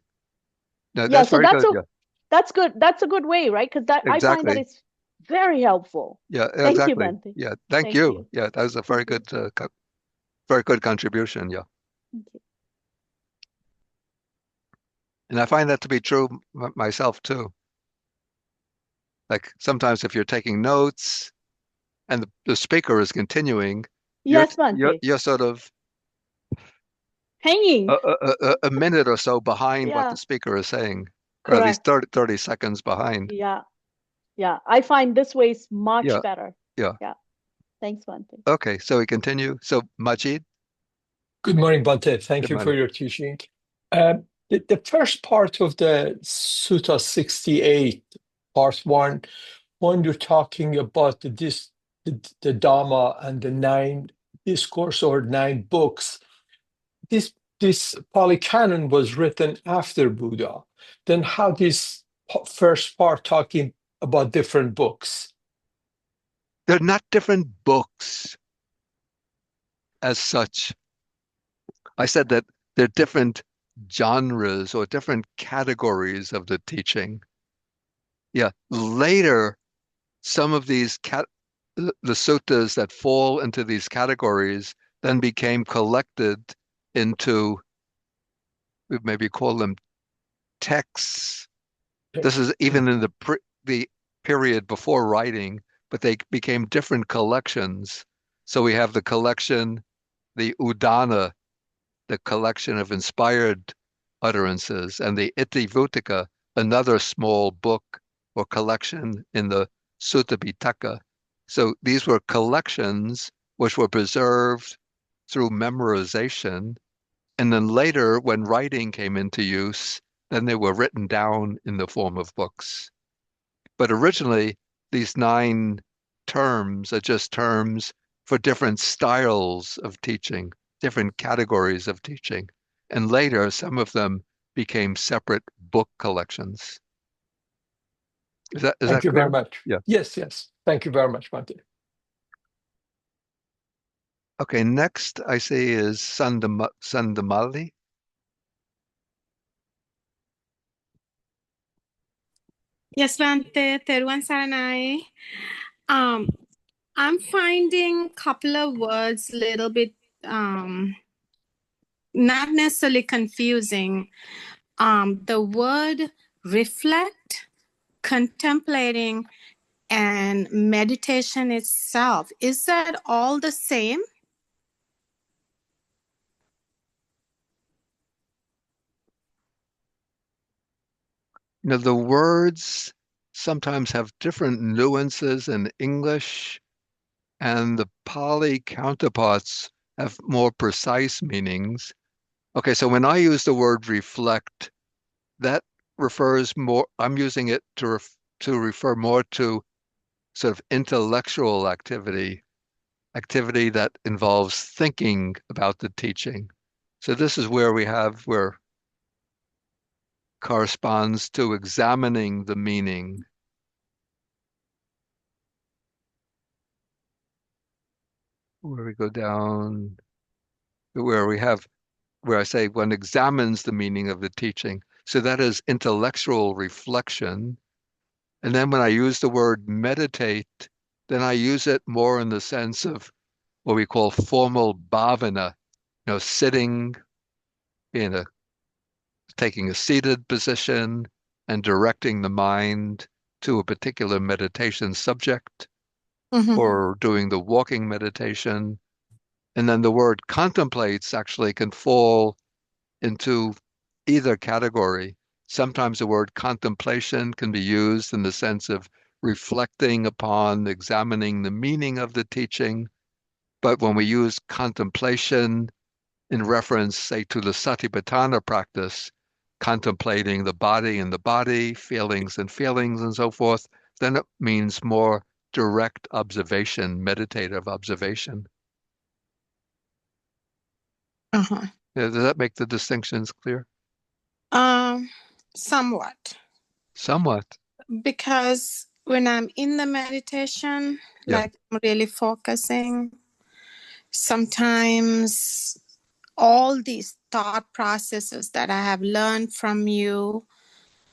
No, Yeah, that's so very good. Yeah, that's good. That's a good way, right? Because that I find that exactly. it's very helpful. Yeah, Thank you, exactly. Bhante. Yeah, thank Thank you. you. Yeah, that was a very Thank you. good, very good contribution. Yeah. Thank you. And I find that to be true myself too. Like sometimes if you're taking notes and the speaker is continuing, Yes, Bhante. you're sort of Hanging. a minute or so behind what Yeah, the speaker is saying, or at least correct. 30 seconds behind. Yeah, yeah. I find this way is much Yeah, better. yeah. Yeah. Thanks, Bhante. Okay, so we continue. So Majid, Good morning, Bhante. Thank good you for morning. your teaching. The first part of the Sutta 68, part one, when you're talking about the Dhamma and the nine discourse or nine books, this Pali Canon was written after Buddha. Then how this first part talking about different books? They're not different books as such. I said that they're different genres or different categories of the teaching. Yeah, later, some of these the suttas that fall into these categories then became collected into, we maybe call them texts. This is even in the period before writing, but they became different collections. So we have the collection, the Udana, the collection of inspired utterances, and the Itivutika, another small book or collection in the Sutta Pitaka. So these were collections which were preserved through memorization. And then later, when writing came into use, then they were written down in the form of books. But originally, these nine terms are just terms for different styles of teaching, different categories of teaching. And later, some of them became separate book collections. Is Thank that you very clear? much. Yeah. Yes, yes. Thank you very much, Bhante. Okay, next I see is Sandamali. Yes, Bhante, Teruvan Saranai. I'm finding a couple of words a little bit not necessarily confusing. The word reflect, contemplating, and meditation itself, is that all the same? You know, the words sometimes have different nuances in English, and the Pali counterparts have more precise meanings. Okay, so when I use the word reflect, that refers more, I'm using it to refer more to sort of intellectual activity that involves thinking about the teaching. So this is where corresponds to examining the meaning. Where we go down, where I say one examines the meaning of the teaching. So that is intellectual reflection. And then when I use the word meditate, then I use it more in the sense of what we call formal bhavana, sitting in taking a seated position and directing the mind to a particular meditation subject or doing the walking meditation. And then the word contemplates actually can fall into either category. Sometimes the word contemplation can be used in the sense of reflecting upon, examining the meaning of the teaching. But when we use contemplation in reference, say, to the Satipatthana practice, contemplating the body, feelings and so forth, then it means more direct observation, meditative observation. Uh-huh. Yeah, does that make the distinctions clear? Somewhat. Somewhat. Because when I'm in the meditation, Yeah. like I'm really focusing, sometimes all these thought processes that I have learned from you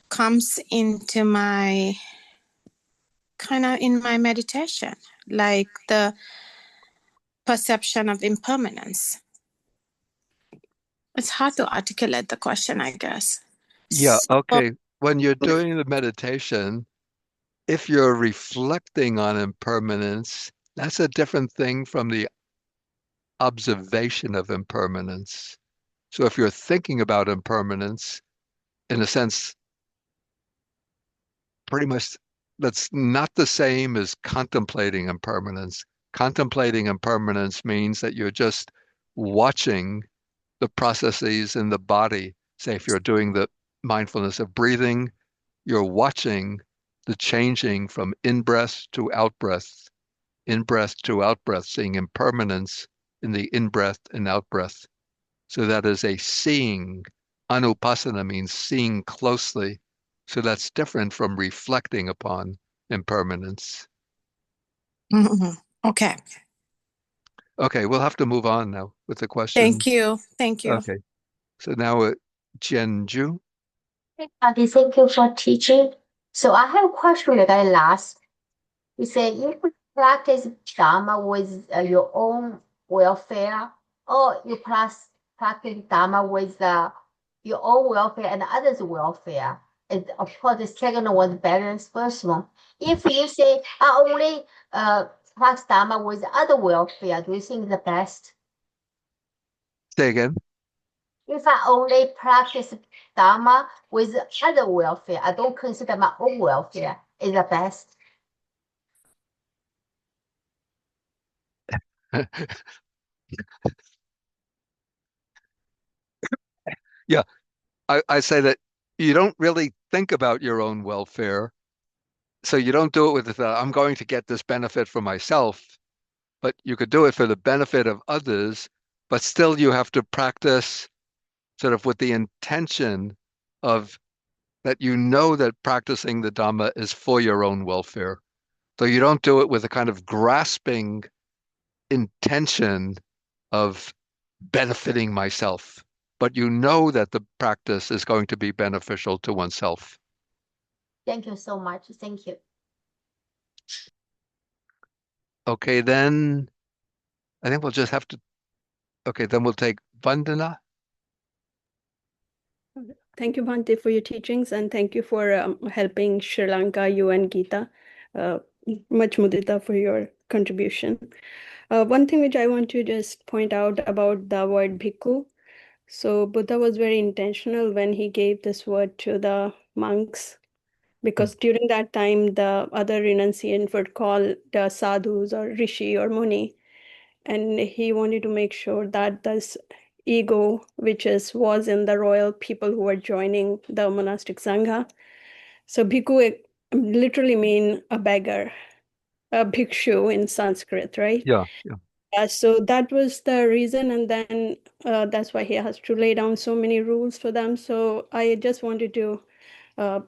comes into my kind of in my meditation, like the perception of impermanence. It's hard to articulate the question, I guess. Yeah, So, okay. When you're doing the meditation, if you're reflecting on impermanence, that's a different thing from the observation of impermanence. So if you're thinking about impermanence, in a sense, pretty much that's not the same as contemplating impermanence. Contemplating impermanence means that you're just watching the processes in the body. Say, if you're doing the mindfulness of breathing, you're watching the changing from in-breath to out-breath, in-breath to out-breath, seeing impermanence in the in-breath and out-breath. So that is a seeing. Anupassana means seeing closely. So that's different from reflecting upon impermanence. mhm. Okay. Okay, we'll have to move on now with the Thank questions. you. Thank you. Okay, so now Jianju. Adi, thank you for teaching. So I have a question regarding last. You say if you practice Dhamma with your own welfare, or you practice Dhamma with your own welfare and others' welfare, and of course the second one is better than the first one. If you say I only practice Dhamma with other welfare, do you think the best? Say again. If I only practice Dharma with other welfare, I don't consider my own welfare is the best. Yeah, I say that you don't really think about your own welfare. So you don't do it with the, I'm going to get this benefit for myself, but you could do it for the benefit of others, but still you have to practice sort of with the intention of that you know that practicing the Dhamma is for your own welfare. So you don't do it with a kind of grasping intention of benefiting myself, but you know that the practice is going to be beneficial to oneself. Thank you so much. Thank you. Okay, then I think we'll just have to, okay, then we'll take Vandana. Thank you, Bhante, for your teachings, and thank you for helping Sri Lanka, you and Geeta. Much mudita for your contribution. One thing which I want to just point out about the word bhikkhu. So Buddha was very intentional when he gave this word to the monks, because during that time, the other renunciant would call the sadhus or rishi or muni, and he wanted to make sure that this ego, which was in the royal people who were joining the monastic sangha. So bhikkhu literally mean a beggar, a bhikshu in Sanskrit, right? Yeah, yeah. So that was the reason, and then that's why he has to lay down so many rules for them. So I just wanted to uh,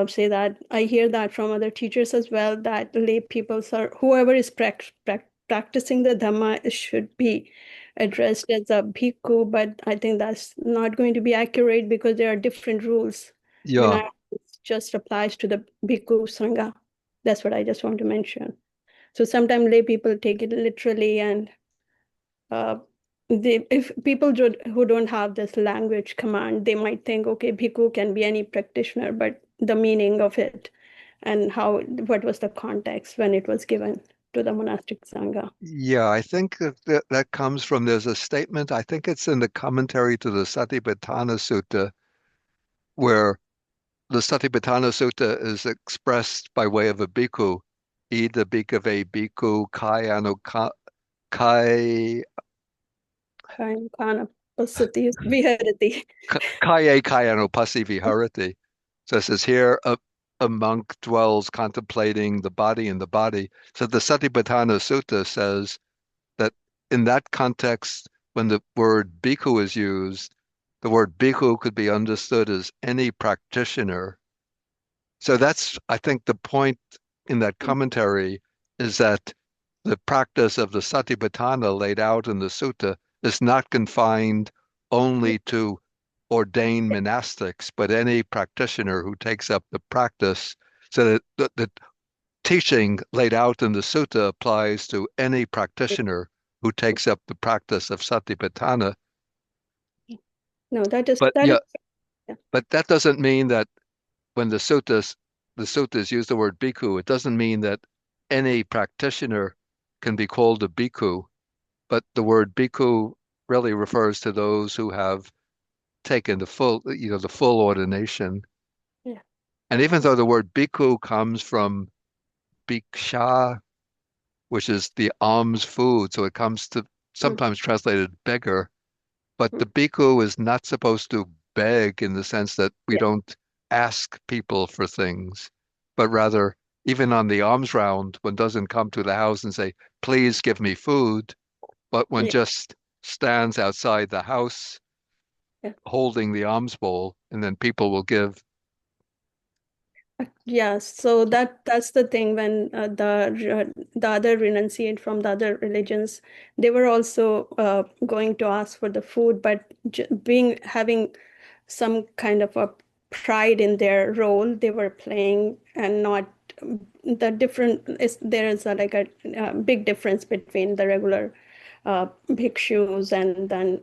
say that I hear that from other teachers as well, that lay people, whoever is practicing the Dhamma should be addressed as a bhikkhu, but I think that's not going to be accurate because there are different rules. Yeah. It just applies to the bhikkhu sangha. That's what I just want to mention. So sometimes lay people take it literally, and if people who don't have this language command, they might think, okay, bhikkhu can be any practitioner, but the meaning of it and what was the context when it was given to the monastic sangha. Yeah, I think that comes from, there's a statement, I think it's in the commentary to the Satipatthana Sutta, where the Satipatthana Sutta is expressed by way of a bhikkhu. Ida bhikkhave bhikkhu kai kai Kana pasati viharati. kai viharati. So it says here a monk dwells contemplating the body and the body. So the Satipatthana Sutta says that in that context, when the word bhikkhu is used, the word bhikkhu could be understood as any practitioner. So that's, I think, the point in that commentary is that the practice of the Satipatthana laid out in the sutta is not confined only to ordained monastics, but any practitioner who takes up the practice. So that the teaching laid out in the sutta applies to any practitioner who takes up the practice of Satipatthana. No, But yeah, But that doesn't mean that when the suttas use the word bhikkhu, it doesn't mean that any practitioner can be called a bhikkhu, but the word bhikkhu really refers to those who have taken the full ordination. Yeah. And even though the word bhikkhu comes from bhiksha, which is the alms food, so it comes to sometimes translated beggar, but the bhikkhu is not supposed to beg in the sense that we Yeah. don't ask people for things, but rather, even on the alms round, one doesn't come to the house and say, please give me food, but one Yeah. just stands outside the house Yeah. holding the alms bowl, and then people will give. Yeah, so that's the thing when the other renunciate from the other religions, they were also going to ask for the food, but having some kind of a pride in their role they were playing, and not the different is there is like a big difference between the regular bhikshus and then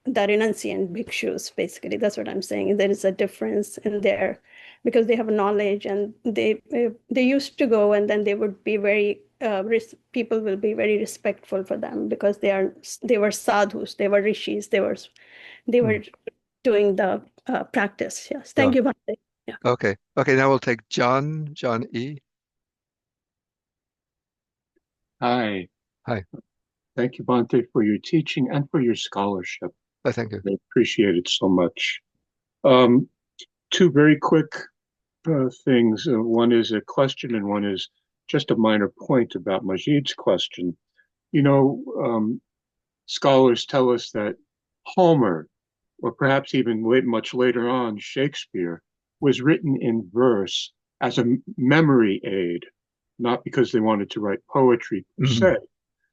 the renunciant bhikshus. Basically, that's what I'm saying. There is a difference in there because they have knowledge, and they used to go, and then they would be very people will be very respectful for them because they were sadhus, they were rishis, they were doing the practice. Yes, Yeah. thank you, Bhante. Yeah. Okay. Now we'll take John E. Hi. Hi. Thank you, Bhante, for your teaching and for your scholarship. Thank you. I appreciate it so much. Two very quick things. One is a question and one is just a minor point about Majid's question. Scholars tell us that Homer, or perhaps even much later on, Shakespeare, was written in verse as a memory aid, not because they wanted to write poetry per se.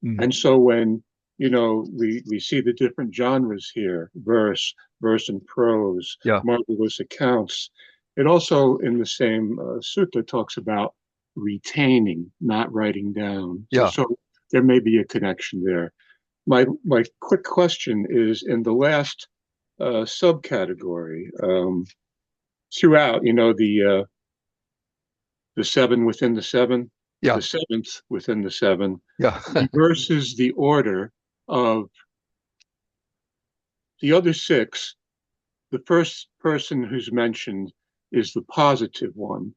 And so when we see the different genres here, verse and prose, marvelous accounts. It also, in the same sutta, talks about retaining, not writing down. So there may be a connection there. My quick question is, in the last subcategory, throughout, the seven within the seven, the seventh within the seven, reverses the order of the other six. The first person who's mentioned is the positive one.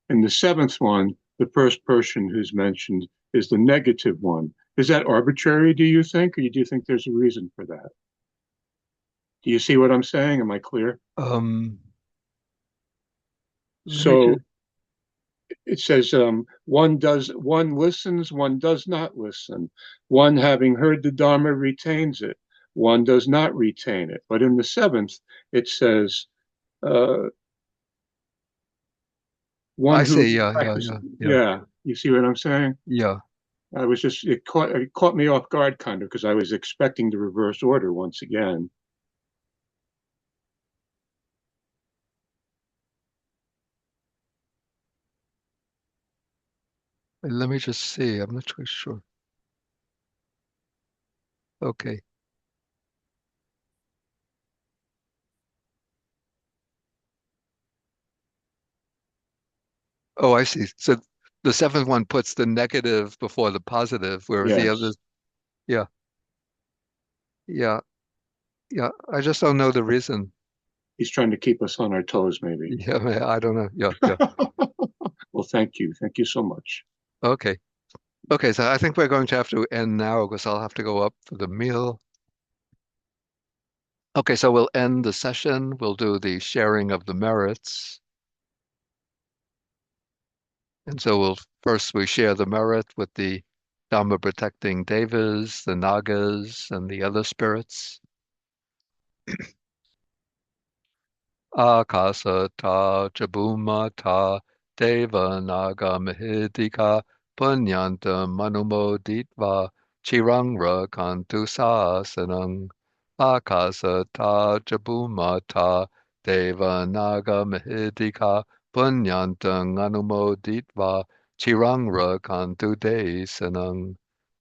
And the seventh one, the first person who's mentioned is the negative one. Is that arbitrary, do you think? Or do you think there's a reason for that? Do you see what I'm saying? Am I clear? So it says one listens, one does not listen. One, having heard the Dharma, retains it. One does not retain it. But in the seventh, it says one who practices. Yeah. You see what I'm saying? Yeah. It caught me off guard kind of because I was expecting the reverse order once again. Let me just see. I'm not quite sure. Okay. Oh, I see. So the seventh one puts the negative before the positive, whereas the others, yeah. I just don't know the reason. He's trying to keep us on our toes, maybe. Yeah, I don't know. Yeah. Well, thank you. Thank you so much. Okay, so I think we're going to have to end now because I'll have to go up for the meal. Okay, so we'll end the session. We'll do the sharing of the merits. And so we share the merit with the Dhamma protecting devas, the nagas, and the other spirits. Akasata Chabumata Deva Naga Mahidika Punyanta Manumoditva Chirangra Kantu Sasanang Akasata Chabumata Deva Naga Mahidika Punyanta Anumoditva Chirangra Kantu Desanang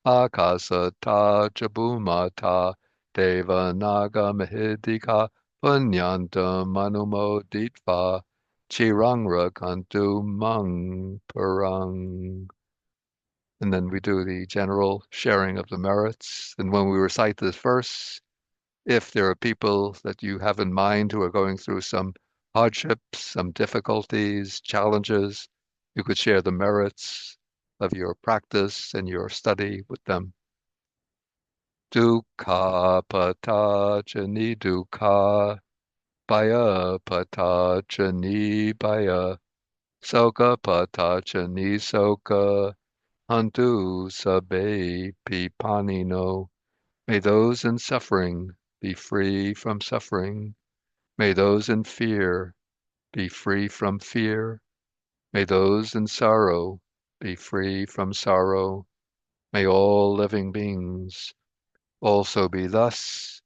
Akasata Chabumata Deva Naga Mahidika Punyantam manumoditva chirangra kantu mang parang. And then we do the general sharing of the merits. And when we recite this verse, if there are people that you have in mind who are going through some hardships, some difficulties, challenges, you could share the merits of your practice and your study with them. Dukkha patachani dukkha bhaya patachani bhaya soka patachani soka hantu sabbe pipanino. May those in suffering be free from suffering. May those in fear be free from fear. May those in sorrow be free from sorrow. May all living beings also be thus.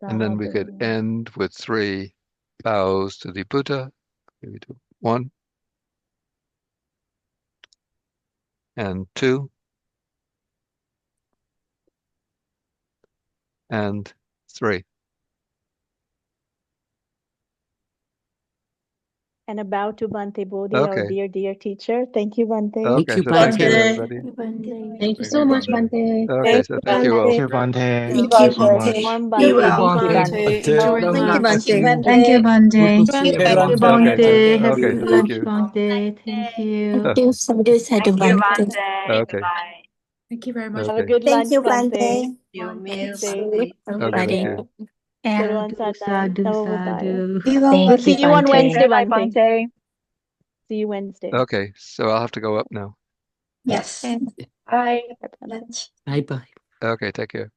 And then we could Sadhu. end with 3 bows to the Buddha. Here we do 1 and 2 and 3. And a bow to Bhante Bodhi, our Okay. dear, dear teacher. Thank you, Bhante. Okay. you, So thank you, Bhante. everybody. Thank you Thank so you, much, Bhante. Bhante. Okay. Thank So you, thank you Bhante. all. Thank you, Bhante. Thank Thank you, you so Bhante. much. Warm You're Bhante welcome. Bhakti Bhante, Bhante. Bhante, Enjoying Thank you, long Bhante. lasting. Thank you, Good to Bhante. see Thank you, everyone. Okay. So Bhante. okay. Happy So thank lunch, you. Bhante. Thank you. Thank you, Sadhu, Sadhu, Thank you, Bhante. Bhante. Okay. Bye-bye. Thank you very much. Have a Okay. good Thank lunch, you, Bhante. Bhante. Namaste. Okay. Thank Everybody. you. Yeah. Sarvan Sadhu, Satnam sadhu, Namo Buddhaya. sadhu. We'll Thank see you, you on Wednesday, Bhante. Bye-bye, Bhante. Bhante. See you Wednesday. Okay. So I'll have to go up now. Yes. Bye. Bye, Bhante. Bye bye. Okay. Take care.